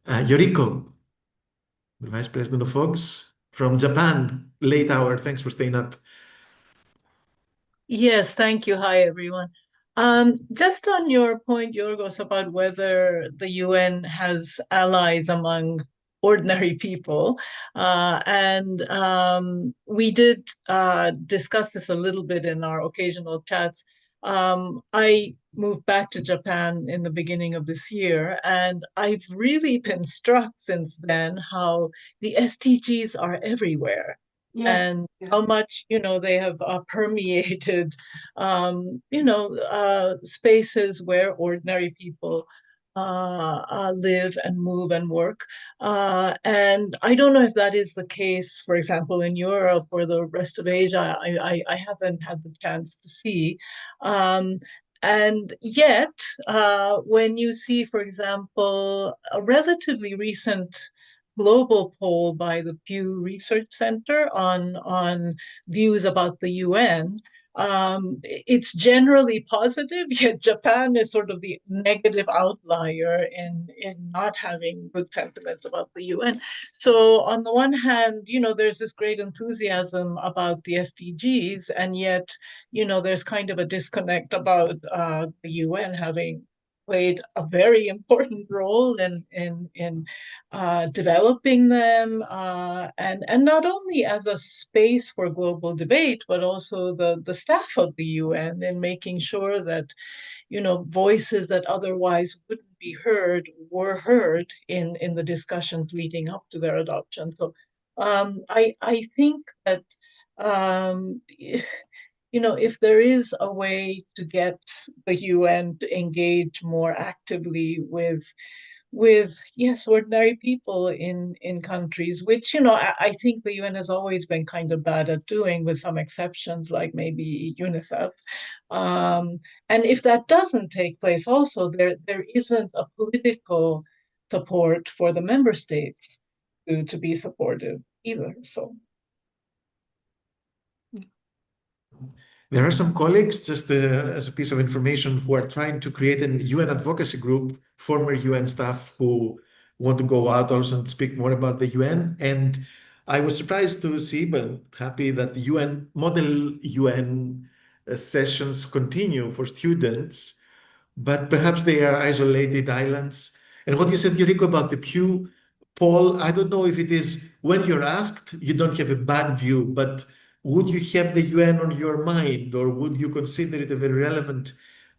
Yoriko, the Vice President of Fox from Japan, late hour. Thanks for staying up. Yes, thank you. Hi, everyone. Just on your point, Yorgos, about whether the UN has allies among ordinary people, and we did discuss this a little bit in our occasional chats. I moved back to Japan in the beginning of this year, and I've really been struck since then how the SDGs are everywhere. Yeah. And how much, they have permeated, spaces where ordinary people live and move and work. And I don't know if that is the case, for example, in Europe or the rest of Asia. I haven't had the chance to see. And yet, when you see, for example, a relatively recent global poll by the Pew Research Center on views about the UN, it's generally positive, yet Japan is sort of the negative outlier in not having good sentiments about the UN. So on the one hand, there's this great enthusiasm about the SDGs, and yet, there's kind of a disconnect about the UN having played a very important role in developing them, and not only as a space for global debate, but also the staff of the UN in making sure that voices that otherwise wouldn't be heard were heard in the discussions leading up to their adoption. So I think that if there is a way to get the UN to engage more actively with yes, ordinary people in countries, which I think the UN has always been kind of bad at doing, with some exceptions like maybe UNICEF. And if that doesn't take place, also there isn't a political support for the member states to be supportive either. So. There are some colleagues, just as a piece of information, who are trying to create an UN advocacy group, former UN staff who want to go out also and speak more about the UN. And I was surprised to see, but happy that the UN model UN sessions continue for students, but perhaps they are isolated islands. And what you said, Yoriko, about the Pew poll, I don't know if it is when you're asked, you don't have a bad view, but would you have the UN on your mind, or would you consider it a very relevant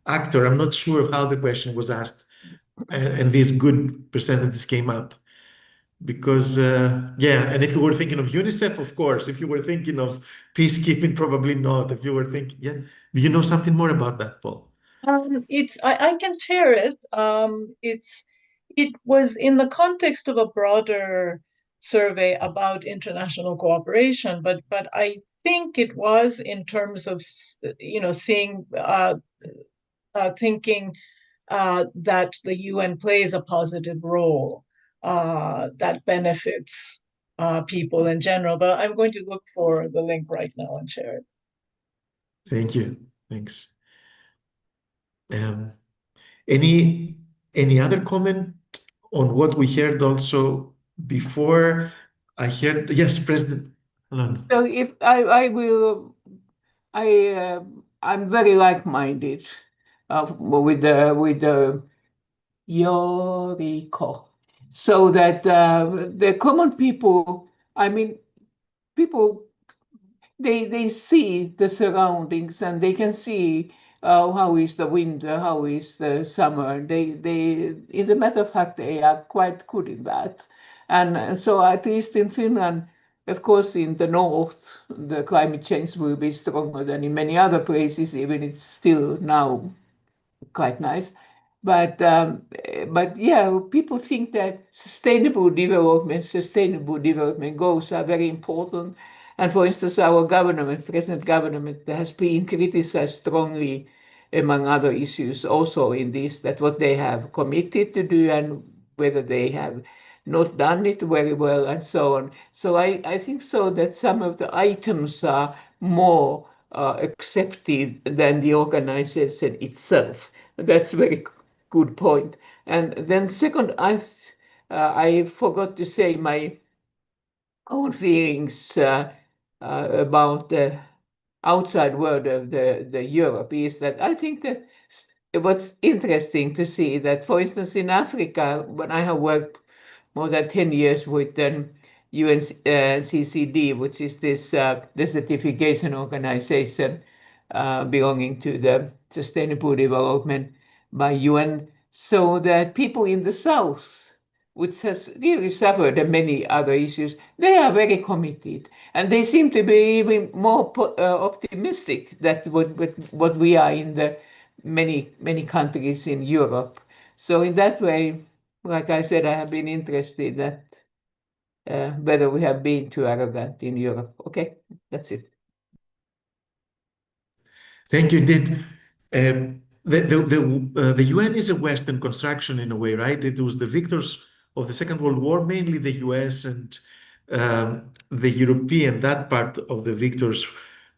actor? I'm not sure how the question was asked, and these good percentages came up. Because, and if you were thinking of UNICEF, of course. If you were thinking of peacekeeping, probably not. If you were thinking, do you know something more about that, Paul? I can share it. It was in the context of a broader survey about international cooperation, but I think it was in terms of seeing thinking that the UN plays a positive role that benefits people in general. But I'm going to look for the link right now and share it. Thank you. Thanks. Any other comment on what we heard also before? I heard, yes, President Alon. So if I'm very like-minded with the Yoriko, so that the common people, I mean, people, they see the surroundings and they can see how is the winter, how is the summer. In the matter of fact, they are quite good in that. And so at least in Finland, of course, in the north, the climate change will be stronger than in many other places, even it's still now quite nice. But yeah, people think that sustainable development goals are very important. And for instance, our government, present government, has been criticized strongly, among other issues, also in this, that what they have committed to do and whether they have not done it very well and so on. So I think so that some of the items are more accepted than the organization itself. That's a very good point. And then second, I forgot to say my own feelings about the outside world of the Europe is that I think that what's interesting to see that, for instance, in Africa, when I have worked more than 10 years with UNCCD, which is this desertification organization belonging to the Sustainable Development by UN, so that people in the South, which has really suffered many other issues, they are very committed. And they seem to be even more optimistic than what we are in the many countries in Europe. So in that way, like I said, I have been interested that whether we have been too arrogant in Europe. Okay, that's it. Thank you indeed. The UN is a Western construction in a way, right? It was the victors of the Second World War, mainly the US and the European, that part of the victors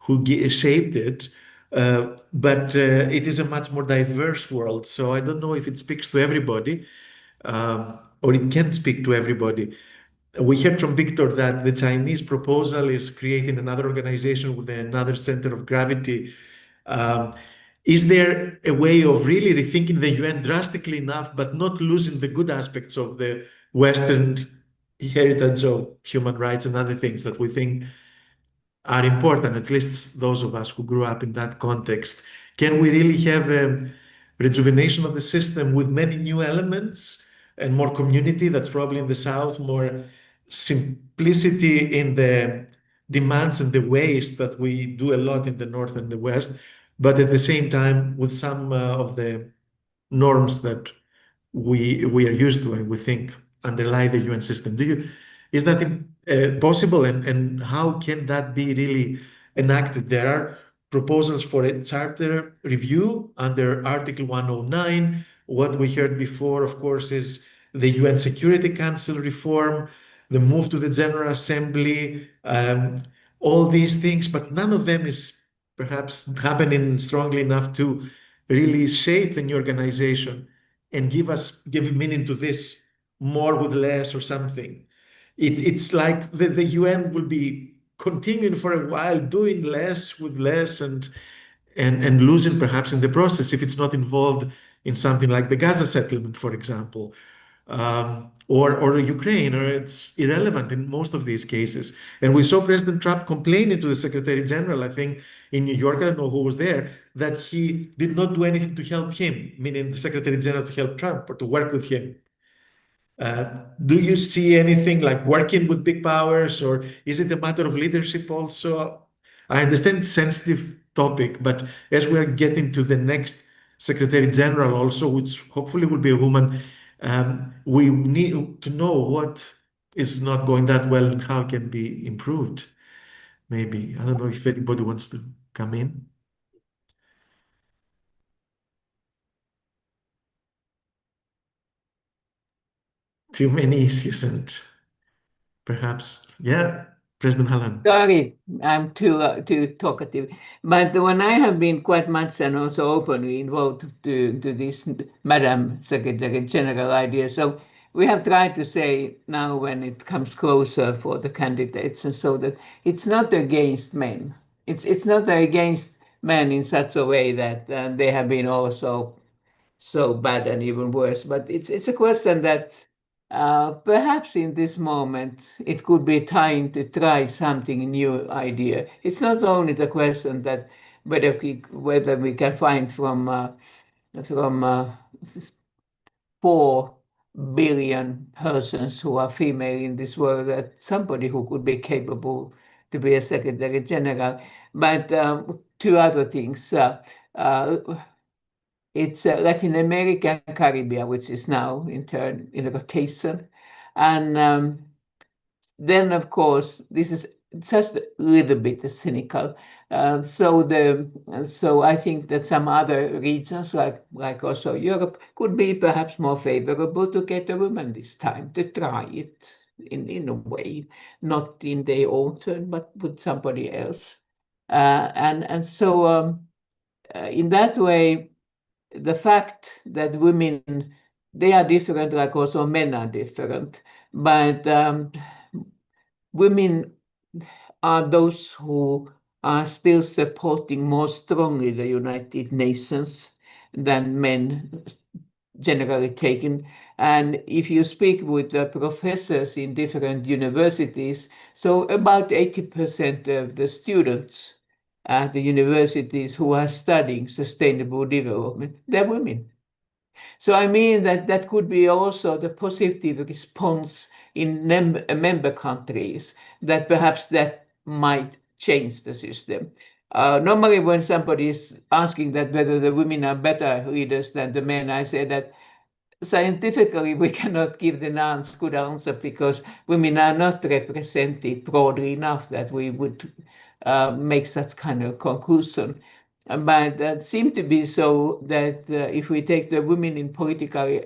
who shaped it. But it is a much more diverse world. So I don't know if it speaks to everybody or it can speak to everybody. We heard from Victor that the Chinese proposal is creating another organization with another center of gravity. Is there a way of really rethinking the UN drastically enough, but not losing the good aspects of the Western heritage of human rights and other things that we think are important, at least those of us who grew up in that context? Can we really have a rejuvenation of the system with many new elements and more community? That's probably in the South, more simplicity in the demands and the ways that we do a lot in the North and the West, but at the same time with some of the norms that we are used to and we think underlie the UN system. Is that possible, and how can that be really enacted? There are proposals for a charter review under Article 109. What we heard before, of course, is the UN Security Council reform, the move to the General Assembly, all these things, but none of them is perhaps happening strongly enough to really shape the new organization and give meaning to this more with less or something. It's like the UN will be continuing for a while doing less with less and losing perhaps in the process if it's not involved in something like the Gaza settlement, for example, or Ukraine, or it's irrelevant in most of these cases. And we saw President Trump complaining to the Secretary General, I think in New York, I don't know who was there, that he did not do anything to help him, meaning the Secretary General to help Trump or to work with him. Do you see anything like working with big powers, or is it a matter of leadership also? I understand it's a sensitive topic, but as we are getting to the next Secretary General also, which hopefully will be a woman, we need to know what is not going that well and how it can be improved. Maybe, I don't know if anybody wants to come in. Too many issues and perhaps, yeah, President Hallan. Sorry, I'm too talkative. But when I have been quite much and also openly involved to this Madam Secretary General idea, so we have tried to say now when it comes closer for the candidates, and so that it's not against men. It's not against men in such a way that they have been also so bad and even worse. But it's a question that perhaps in this moment it could be time to try something new idea. It's not only the question that whether we can find from 4 billion persons who are female in this world, that somebody who could be capable to be a Secretary General. But two other things. It's Latin America and Caribbean, which is now in turn in rotation. And then, of course, this is just a little bit cynical. So I think that some other regions, like also Europe, could be perhaps more favorable to get a woman this time, to try it in a way, not in their own turn, but with somebody else. So in that way, the fact that women, they are different, like also men are different, but women are those who are still supporting more strongly the United Nations than men, generally taken. And if you speak with the professors in different universities, so about 80% of the students at the universities who are studying sustainable development, they're women. So I mean that could be also the positive response in member countries, that perhaps that might change the system. Normally when somebody is asking that whether the women are better leaders than the men, I say that scientifically we cannot give the good answer, because women are not represented broadly enough that we would make such kind of conclusion. But that seemed to be so that if we take the women in political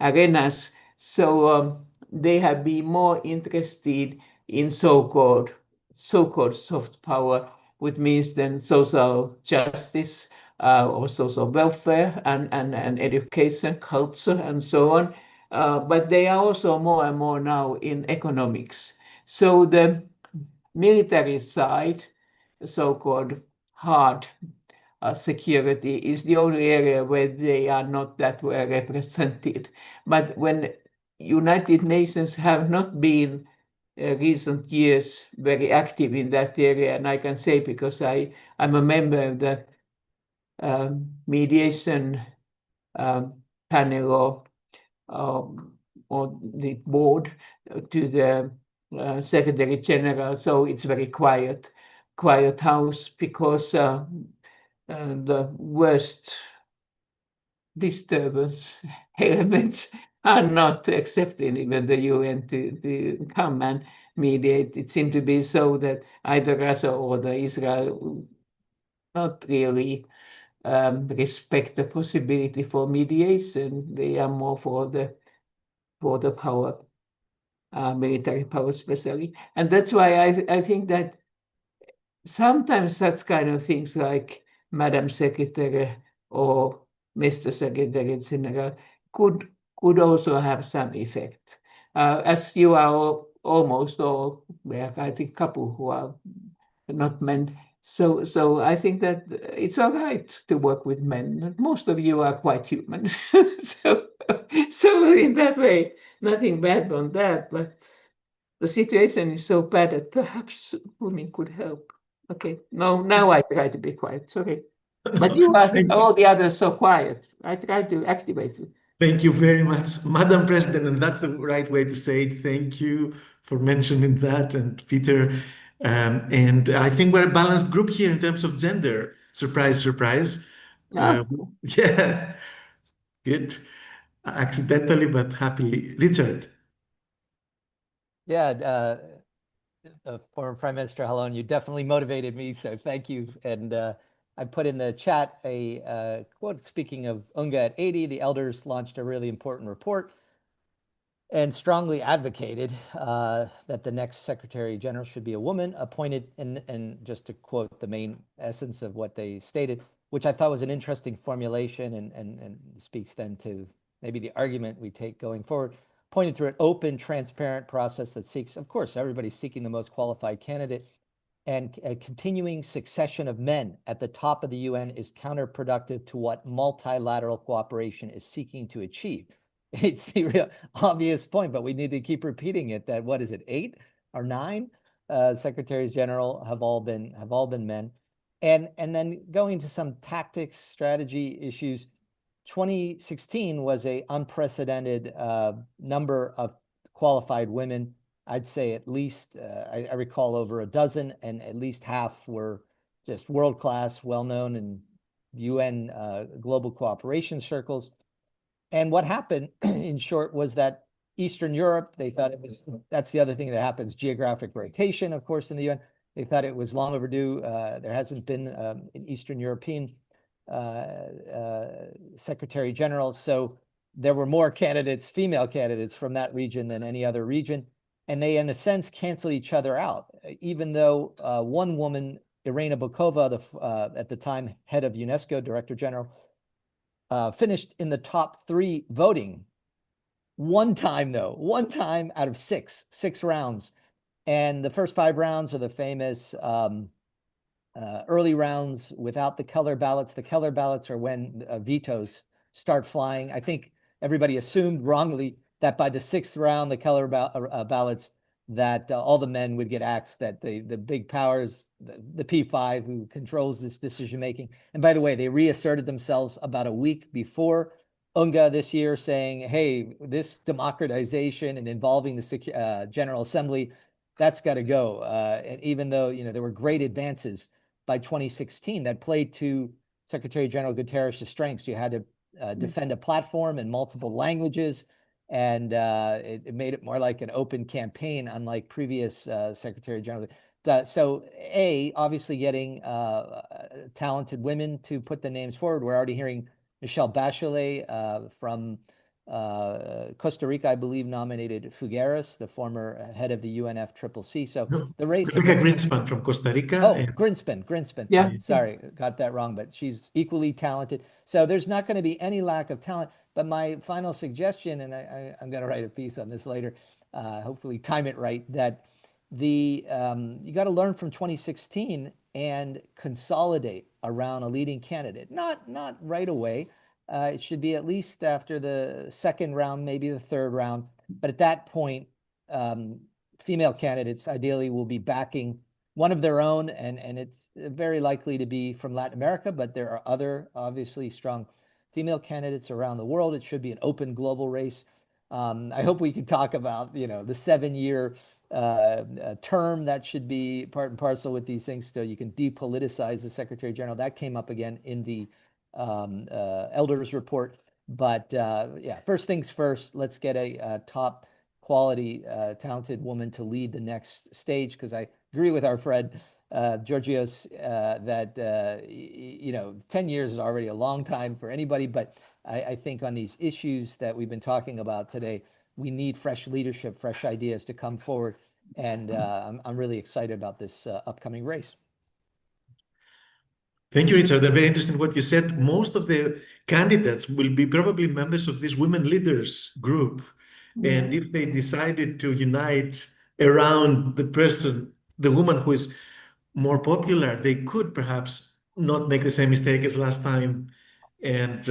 arenas, so they have been more interested in so-called soft power, which means then social justice, or social welfare and education, culture, and so on. But they are also more and more now in economics. So the military side, so-called hard security, is the only area where they are not that well represented. But when United Nations have not been recent years very active in that area, and I can say because I'm a member of the mediation panel or the board to the Secretary General, so it's very quiet house, because the worst disturbance elements are not accepting even the UN to come and mediate. It seemed to be so that either Russia or the Israel not really respect the possibility for mediation. They are more for the power, military power especially. And that's why I think that sometimes such kind of things like Madam Secretary or Mr. Secretary General could also have some effect. As you are almost all, I think, couple who are not men. So I think that it's all right to work with men. Most of you are quite human. so in that way, nothing bad on that, but the situation is so bad that perhaps women could help. Okay, now I try to be quiet, sorry. But you are all the others so quiet. I try to activate you. Thank you very much, Madam President, and that's the right way to say it. Thank you for mentioning that, and Peter. And I think we're a balanced group here in terms of gender. Surprise, surprise. Yeah, good. Accidentally, but happily. Richard. Yeah, former Prime Minister Hallon, you definitely motivated me, so thank you. And I put in the chat a quote, speaking of UNGA at 80, the elders launched a really important report and strongly advocated that the next Secretary General should be a woman appointed, and just to quote the main essence of what they stated, which I thought was an interesting formulation and speaks then to maybe the argument we take going forward, pointing through an open, transparent process that seeks, of course, everybody's seeking the most qualified candidate, and a continuing succession of men at the top of the UN is counterproductive to what multilateral cooperation is seeking to achieve. It's the real obvious point, but we need to keep repeating it, that what is it, 8 or 9 secretaries general have all been men. And then going to some tactics, strategy issues, 2016 was a unprecedented number of qualified women. I'd say at least, I recall over a dozen, and at least half were just world-class, well-known in UN global cooperation circles. And what happened, in short, was that Eastern Europe, they thought it was, that's the other thing that happens, geographic rotation, of course, in the UN. They thought it was long overdue. There hasn't been an Eastern European Secretary General. So there were more candidates, female candidates from that region than any other region. And they, in a sense, cancel each other out, even though one woman, Irina Bokova, at the time head of UNESCO, Director General, finished in the top 3 voting. One time out of six rounds. And the first 5 rounds are the famous early rounds without the Keller ballots. The Keller ballots are when vetoes start flying. I think everybody assumed wrongly that by the 6th round, the Keller ballots, that all the men would get axed, that the big powers, the P5 who controls this decision-making. And by the way, they reasserted themselves about a week before UNGA this year, saying, hey, this democratization and involving the General Assembly, that's got to go. And even though, there were great advances by 2016 that played to Secretary General Guterres' strengths. You had to defend a platform in multiple languages, and it made it more like an open campaign, unlike previous Secretary General. So obviously getting talented women to put the names forward. We're already hearing Michelle Bachelet from Costa Rica, I believe, nominated Figueres, the former head of the UNFCCC. So the race. Rebecca Greenspan from Costa Rica. Oh, Greenspan. Yeah. Sorry, got that wrong, but she's equally talented. So there's not going to be any lack of talent. But my final suggestion, and I'm going to write a piece on this later, hopefully time it right, that you got to learn from 2016 and consolidate around a leading candidate. Not right away. It should be at least after the 2nd round, maybe the 3rd round. But at that point, female candidates ideally will be backing one of their own, and it's very likely to be from Latin America, but there are other obviously strong female candidates around the world. It should be an open global race. I hope we can talk about, the 7-year term that should be part and parcel with these things, so you can depoliticize the Secretary General. That came up again in the elders report. But yeah, first things first, let's get a top quality, talented woman to lead the next stage, because I agree with our friend Georgios that 10 years is already a long time for anybody, but I think on these issues that we've been talking about today, we need fresh leadership, fresh ideas to come forward, and I'm really excited about this upcoming race. Thank you, Richard. And very interesting what you said. Most of the candidates will be probably members of this women leaders group. And if they decided to unite around the woman who is more popular, they could perhaps not make the same mistake as last time and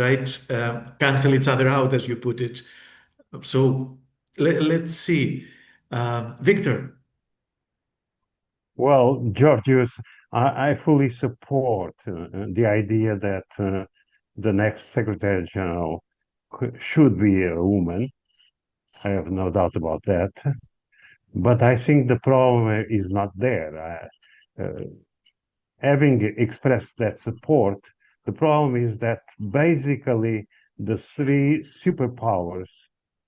cancel each other out, as you put it. So let's see. Victor. Well, Georgios, I fully support the idea that the next Secretary General should be a woman. I have no doubt about that. But I think the problem is not there. Having expressed that support, the problem is that basically the 3 superpowers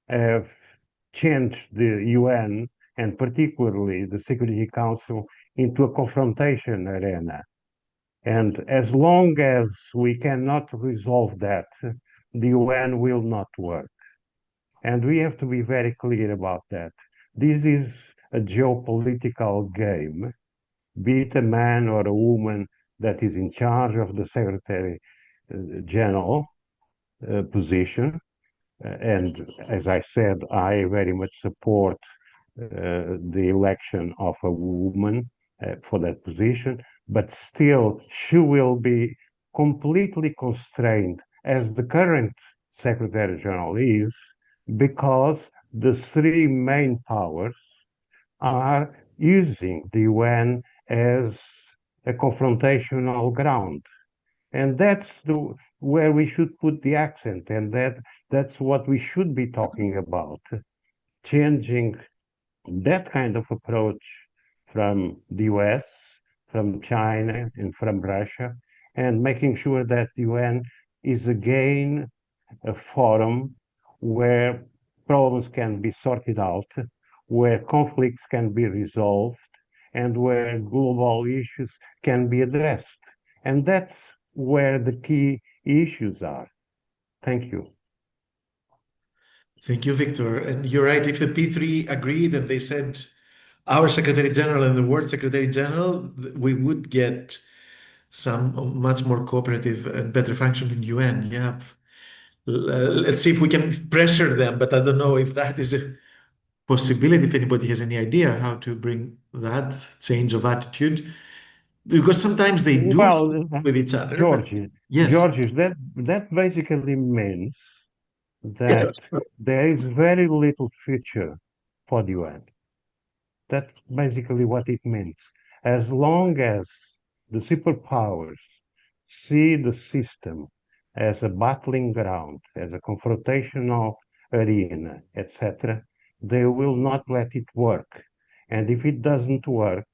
have changed the UN and particularly the Security Council into a confrontation arena. And as long as we cannot resolve that, the UN will not work. And we have to be very clear about that. This is a geopolitical game, be it a man or a woman that is in charge of the Secretary General position. And as I said, I very much support the election of a woman for that position, but still she will be completely constrained as the current Secretary General is, because the 3 main powers are using the UN as a confrontational ground. And that's where we should put the accent, and that's what we should be talking about, changing that kind of approach from the US, from China, and from Russia, and making sure that the UN is again a forum where problems can be sorted out, where conflicts can be resolved, and where global issues can be addressed. And that's where the key issues are. Thank you. Thank you, Victor. And you're right, if the P3 agreed and they said our Secretary General and the World Secretary General, we would get some much more cooperative and better functioning UN. Yeah. Let's see if we can pressure them, but I don't know if that is a possibility, if anybody has any idea how to bring that change of attitude, because sometimes they do with each other. Yes. George, that basically means that there is very little future for the UN. That's basically what it means. As long as the superpowers see the system as a battling ground, as a confrontational arena, etc., they will not let it work. And if it doesn't work,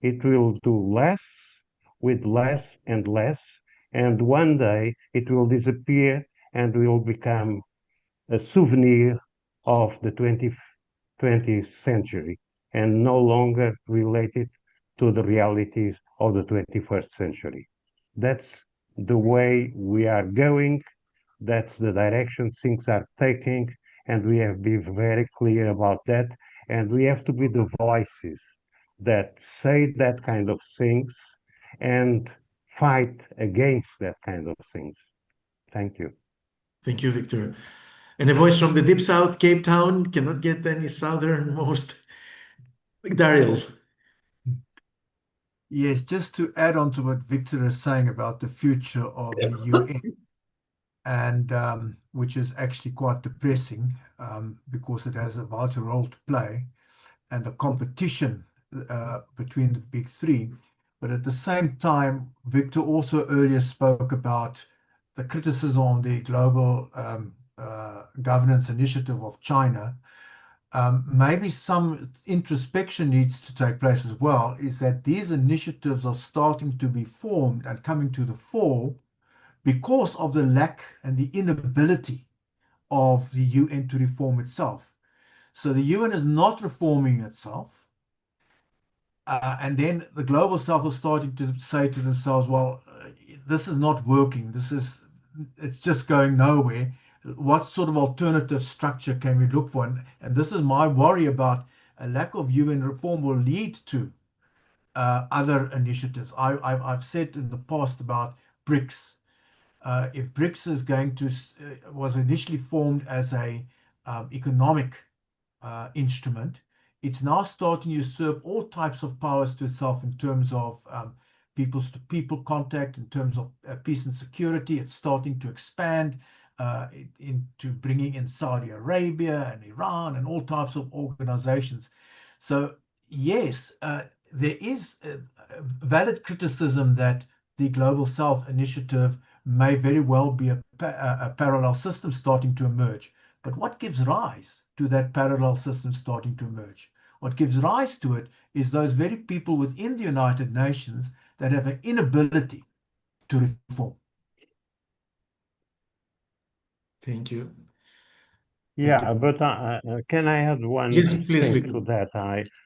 it will do less with less and less, and one day it will disappear and will become a souvenir of the 20th century and no longer related to the realities of the 21st century. That's the way we are going. That's the direction things are taking. And we have been very clear about that. And we have to be the voices that say that kind of things and fight against that kind of things. Thank you. Thank you, Victor. And a voice from the deep south, Cape Town, cannot get any southernmost. Daryl. Yes, just to add on to what Victor is saying about the future of the UN, and which is actually quite depressing because it has a vital role to play, and the competition between the big three. But at the same time, Victor also earlier spoke about the criticism on the global governance initiative of China. Maybe some introspection needs to take place as well, is that these initiatives are starting to be formed and coming to the fore because of the lack and the inability of the UN to reform itself. So the UN is not reforming itself. And then the global south is starting to say to themselves, well, this is not working. It's just going nowhere. What sort of alternative structure can we look for? And this is my worry about a lack of UN reform will lead to other initiatives. I've said in the past about BRICS. If BRICS is going to was initially formed as a economic instrument, it's now starting to usurp all types of powers to itself in terms of people-to-people contact, in terms of peace and security. It's starting to expand into bringing in Saudi Arabia and Iran and all types of organizations. So yes, there is valid criticism that the Global South Initiative may very well be a parallel system starting to emerge. But what gives rise to that parallel system starting to emerge? What gives rise to it is those very people within the United Nations that have an inability to reform. Thank you. Yeah, but can I add one thing to that?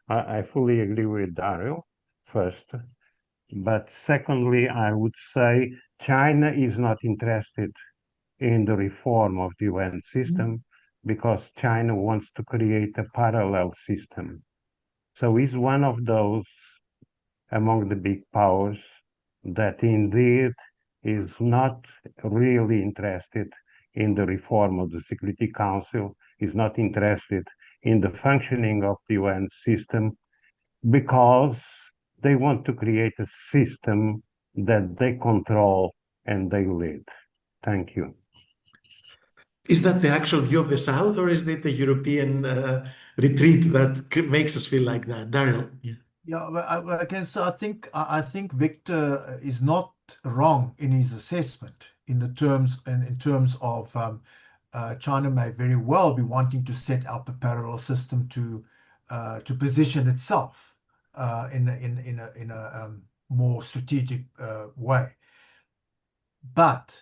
I fully agree with Daryl, first. But secondly, I would say China is not interested in the reform of the UN system because China wants to create a parallel system. So it's one of those among the big powers that indeed is not really interested in the reform of the Security Council, is not interested in the functioning of the UN system, because they want to create a system that they control and they lead. Thank you. Is that the actual view of the South, or is it the European retreat that makes us feel like that? Daryl? Yeah. Yeah, but again, so I think Victor is not wrong in his assessment in terms of China may very well be wanting to set up a parallel system to position itself in a more strategic way. But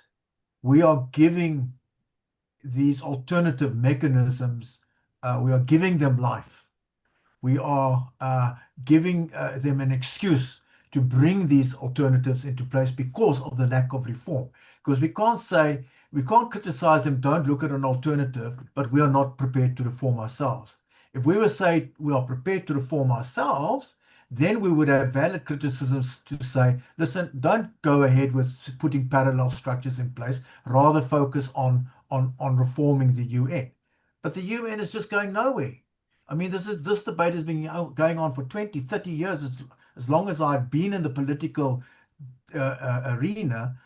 we are giving these alternative mechanisms, we are giving them life. We are giving them an excuse to bring these alternatives into place because of the lack of reform. Because we can't criticize them, don't look at an alternative, but we are not prepared to reform ourselves. If we were say we are prepared to reform ourselves, then we would have valid criticisms to say, listen, don't go ahead with putting parallel structures in place, rather focus on reforming the UN. But the UN is just going nowhere. I mean, this debate has been going on for 20, 30 years. As long as I've been in the political arena,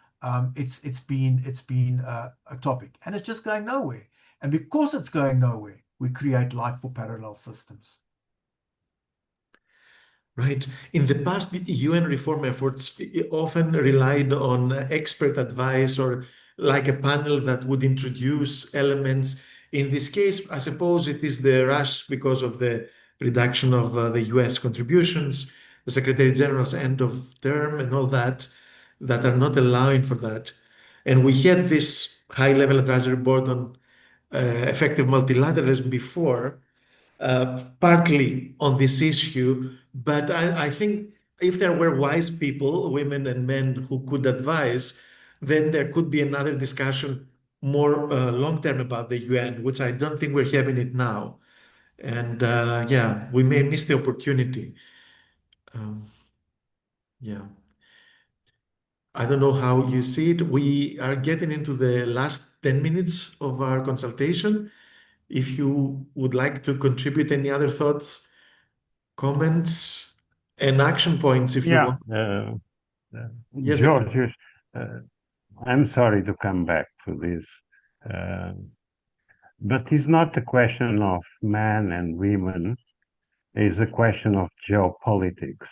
it's been a topic, and it's just going nowhere. And because it's going nowhere, we create life for parallel systems. Right. In the past, the UN reform efforts often relied on expert advice or like a panel that would introduce elements. In this case, I suppose it is the rush because of the reduction of the US contributions, the Secretary General's end of term, and all that are not allowing for that. And we had this high-level advisory board on effective multilateralism before, partly on this issue, but I think if there were wise people, women and men, who could advise, then there could be another discussion more long-term about the UN, which I don't think we're having it now. And yeah, we may miss the opportunity. Yeah. I don't know how you see it. We are getting into the last 10 minutes of our consultation. If you would like to contribute any other thoughts, comments, and action points, if you Yeah, want. Yes, Victor. George, I'm sorry to come back to this, but it's not a question of men and women. It's a question of geopolitics.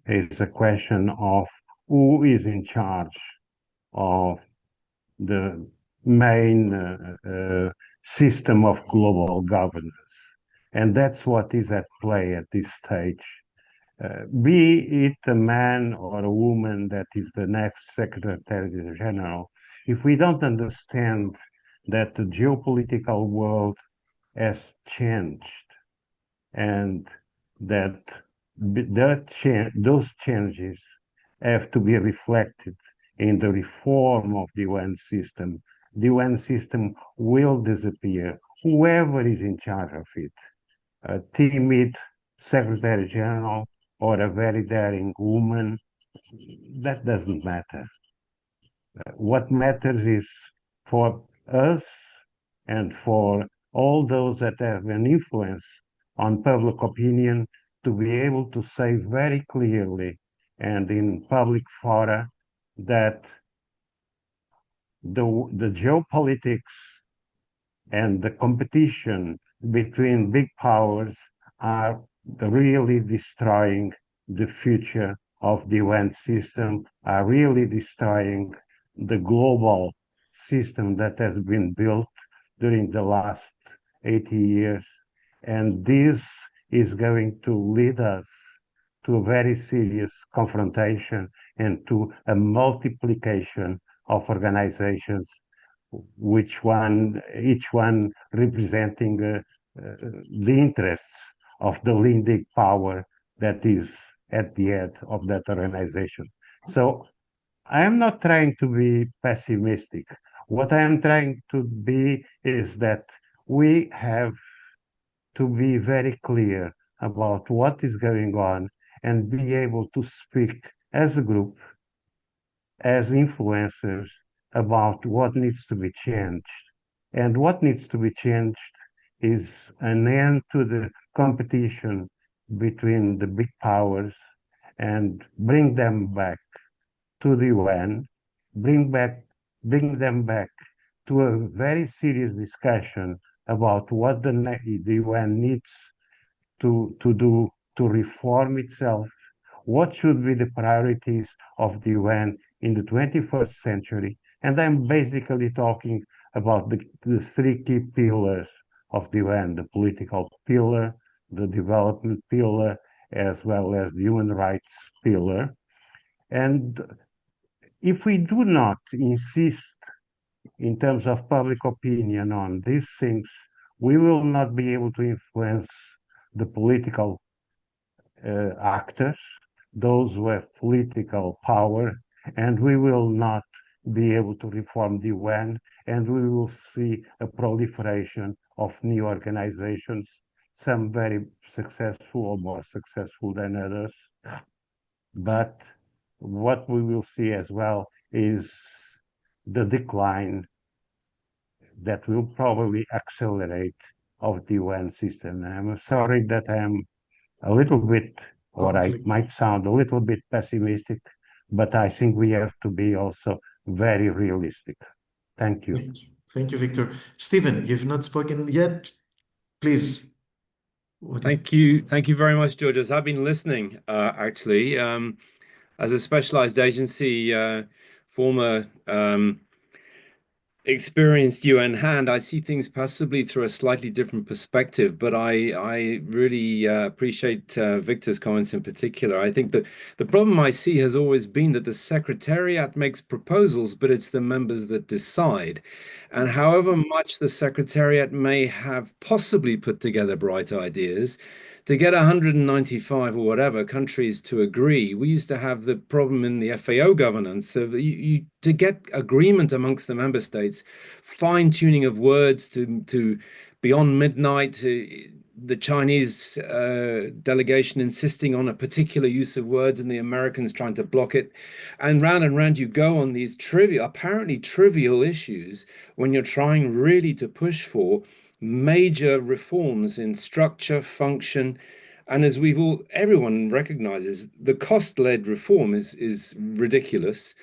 It's a question of who is in charge of the main system of global governance. And that's what is at play at this stage. Be it a man or a woman that is the next Secretary General, if we don't understand that the geopolitical world has changed and that those changes have to be reflected in the reform of the UN system, the UN system will disappear, whoever is in charge of it, a timid Secretary General or a very daring woman, that doesn't matter. What matters is for us and for all those that have an influence on public opinion to be able to say very clearly and in public fora that the geopolitics and the competition between big powers are really destroying the future of the UN system, are really destroying the global system that has been built during the last 80 years. And this is going to lead us to a very serious confrontation and to a multiplication of organizations, each one representing the interests of the leading power that is at the head of that organization. So I am not trying to be pessimistic. What I am trying to be is that we have to be very clear about what is going on and be able to speak as a group, as influencers, about what needs to be changed. And what needs to be changed is an end to the competition between the big powers and bring them back to the UN, bring them back to a very serious discussion about what the UN needs to do to reform itself. What should be the priorities of the UN in the 21st century? And I'm basically talking about the three key pillars of the UN, the political pillar, the development pillar, as well as the human rights pillar. And if we do not insist in terms of public opinion on these things, we will not be able to influence the political actors, those who have political power, and we will not be able to reform the UN, and we will see a proliferation of new organizations, some very successful or more successful than others. But what we will see as well is the decline that will probably accelerate of the UN system. And I'm sorry that I'm a little bit, or I might sound a little bit pessimistic, but I think we have to be also very realistic. Thank you. Thank you, Victor. Stephen, you've not spoken yet. Please. Thank you. Thank you very much, Georgios. I've been listening, actually. As a specialized agency, former experienced UN hand, I see things possibly through a slightly different perspective, but I really appreciate Victor's comments in particular. I think that the problem I see has always been that the Secretariat makes proposals, but it's the members that decide. And however much the Secretariat may have possibly put together bright ideas, to get 195 or whatever countries to agree, we used to have the problem in the FAO governance. So to get agreement amongst the member states, fine-tuning of words to beyond midnight, the Chinese delegation insisting on a particular use of words and the Americans trying to block it. And round you go on these apparently trivial issues when you're trying really to push for major reforms in structure, function, and as everyone recognizes, the cost-led reform is ridiculous,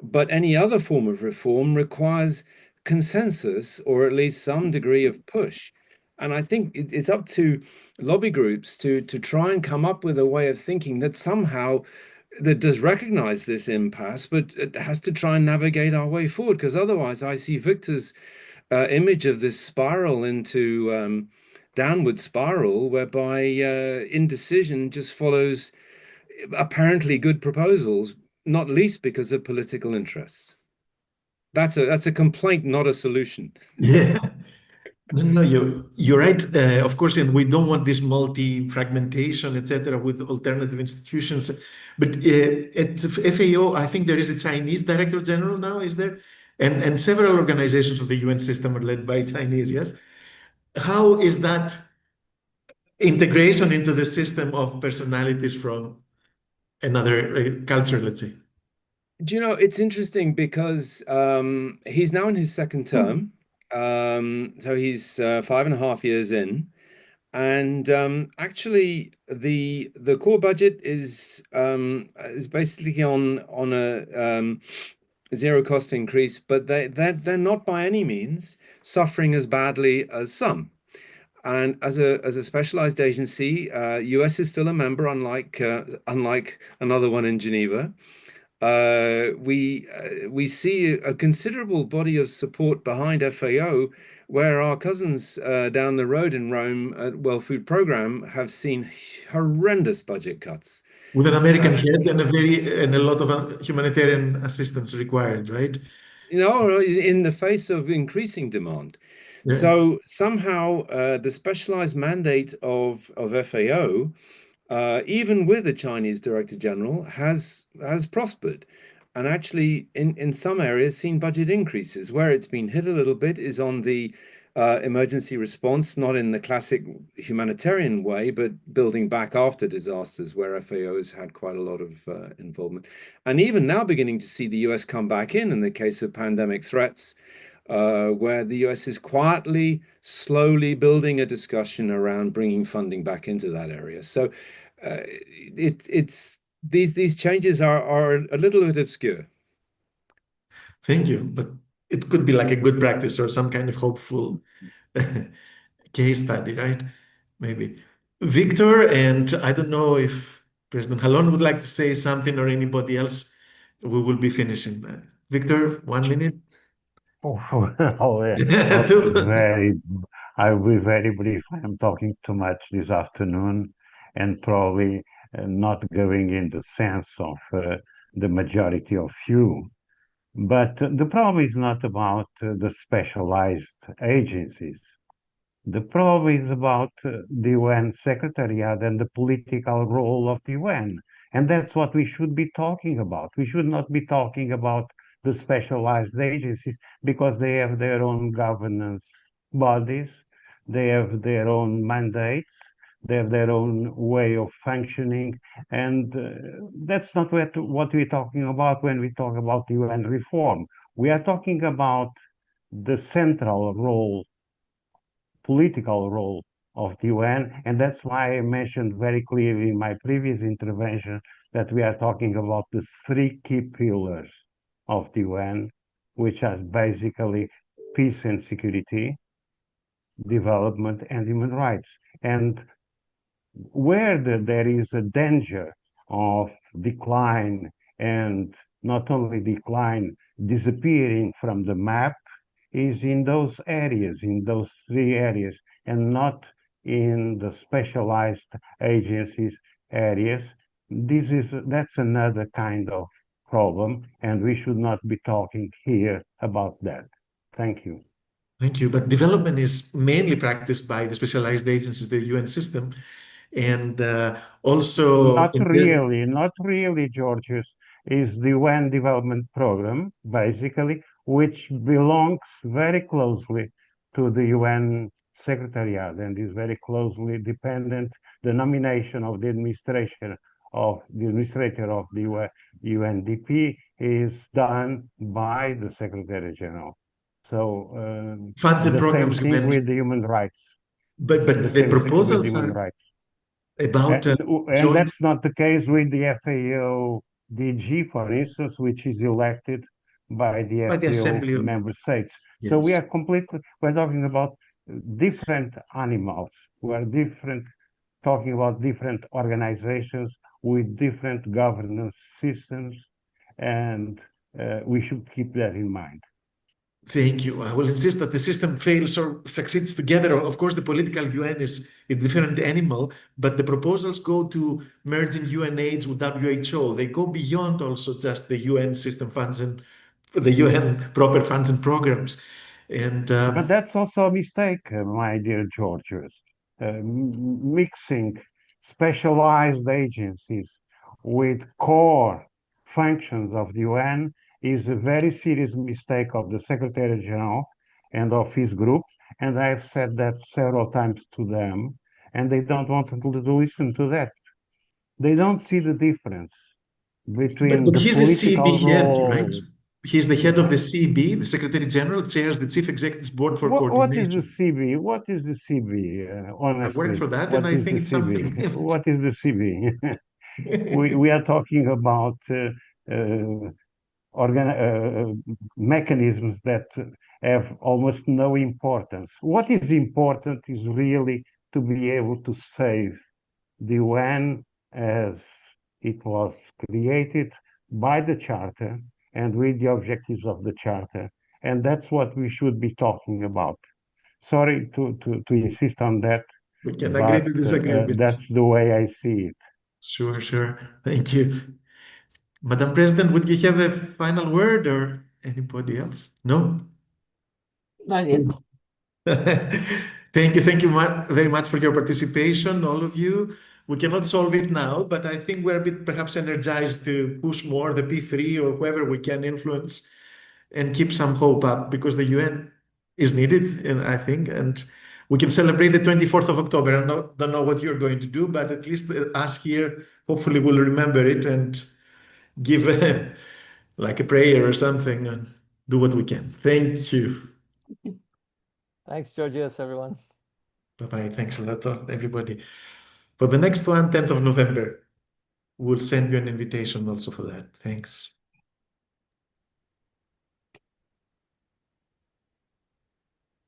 but any other form of reform requires consensus or at least some degree of push. And I think it's up to lobby groups to try and come up with a way of thinking that somehow that does recognize this impasse, but it has to try and navigate our way forward, because otherwise I see Victor's image of this spiral into downward spiral, whereby indecision just follows apparently good proposals, not least because of political interests. That's a complaint, not a solution. Yeah. No, you're right. Of course, and we don't want this multi-fragmentation, etc., with alternative institutions. But at FAO, I think there is a Chinese Director General now, is there? And several organizations of the UN system are led by Chinese, yes? How is that integration into the system of personalities from another culture, let's say? Do you know, it's interesting because he's now in his second term. So he's 5.5 years in. And actually, the core budget is basically on a zero cost increase, but they're not by any means suffering as badly as some. And as a specialized agency, US is still a member, unlike another one in Geneva. We see a considerable body of support behind FAO, where our cousins down the road in Rome at World Food Programme have seen horrendous budget cuts. With an American head and a lot of humanitarian assistance required, right? In the face of increasing demand. Yeah. So somehow the specialized mandate of FAO, even with a Chinese Director General, has prospered, and actually in some areas seen budget increases. Where it's been hit a little bit is on the emergency response, not in the classic humanitarian way, but building back after disasters, where FAO has had quite a lot of involvement. And even now beginning to see the US come back in the case of pandemic threats, where the US is quietly, slowly building a discussion around bringing funding back into that area. So these changes are a little bit obscure. Thank you, but it could be like a good practice or some kind of hopeful case study, right? Maybe. Victor, and I don't know if President Jalón would like to say something or anybody else. We will be finishing. Victor, 1 minute. I'll be very brief. I'm talking too much this afternoon and probably not going in the sense of the majority of you. But the problem is not about the specialized agencies. The problem is about the UN Secretariat and the political role of the UN. And that's what we should be talking about. We should not be talking about the specialized agencies because they have their own governance bodies, they have their own mandates, they have their own way of functioning. And that's not what we're talking about when we talk about UN reform. We are talking about the central role, political role of the UN, and that's why I mentioned very clearly in my previous intervention that we are talking about the three key pillars of the UN, which are basically peace and security, development, and human rights. And where there is a danger of decline, and not only decline, disappearing from the map, is in those areas, in those three areas, and not in the specialized agencies areas. That's another kind of problem, and we should not be talking here about that. Thank you. Thank you. But development is mainly practiced by the specialized agencies, the UN system, and also not really, Georgios. Is the UN Development Program, basically, which belongs very closely to the UN Secretariat and is very closely dependent. The nomination of the administrator of the UNDP is done by the Secretary General. So funds and programs same thing with the human rights. But the proposals human are rights. About and that's not the case with the FAO DG, for instance, which is elected by the FAO member states. Yes. So we're talking about different animals. We're talking about different organizations with different governance systems, and we should keep that in mind. Thank you. I will insist that the system fails or succeeds together. Of course, the political UN is a different animal, but the proposals go to merging UNAIDS with WHO. They go beyond also just the UN system funds and the UN proper funds and programs. And but that's also a mistake, my dear Georgios. Mixing specialized agencies with core functions of the UN is a very serious mistake of the Secretary General and of his group, and I've said that several times to them, and they don't want to listen to that. They don't see the difference between but he's the CB head, role. right? He's the head of the CB, the Secretary General chairs the Chief Executive Board for coordination. What is the CB? What is the CB? Honestly, I worked for that, and I think it's something. What is the CB? we are talking about mechanisms that have almost no importance. What is important is really to be able to save the UN as it was created by the Charter and with the objectives of the Charter. And that's what we should be talking about. Sorry to insist on that. We can agree to disagree. That's the way I see it. Sure. Thank you. Madam President, would you have a final word or anybody else? No? Not yet. Thank you very much for your participation, all of you. We cannot solve it now, but I think we're a bit perhaps energized to push more the P3 or whoever we can influence and keep some hope up, because the UN is needed, and I think, and we can celebrate the 24th of October. I don't know what you're going to do, but at least us here hopefully will remember it and give like a prayer or something and do what we can. Thank you. Thanks, Georgios, everyone. Bye-bye. Thanks a lot, everybody. For the next one, 10th of November, we'll send you an invitation also for that. Thanks.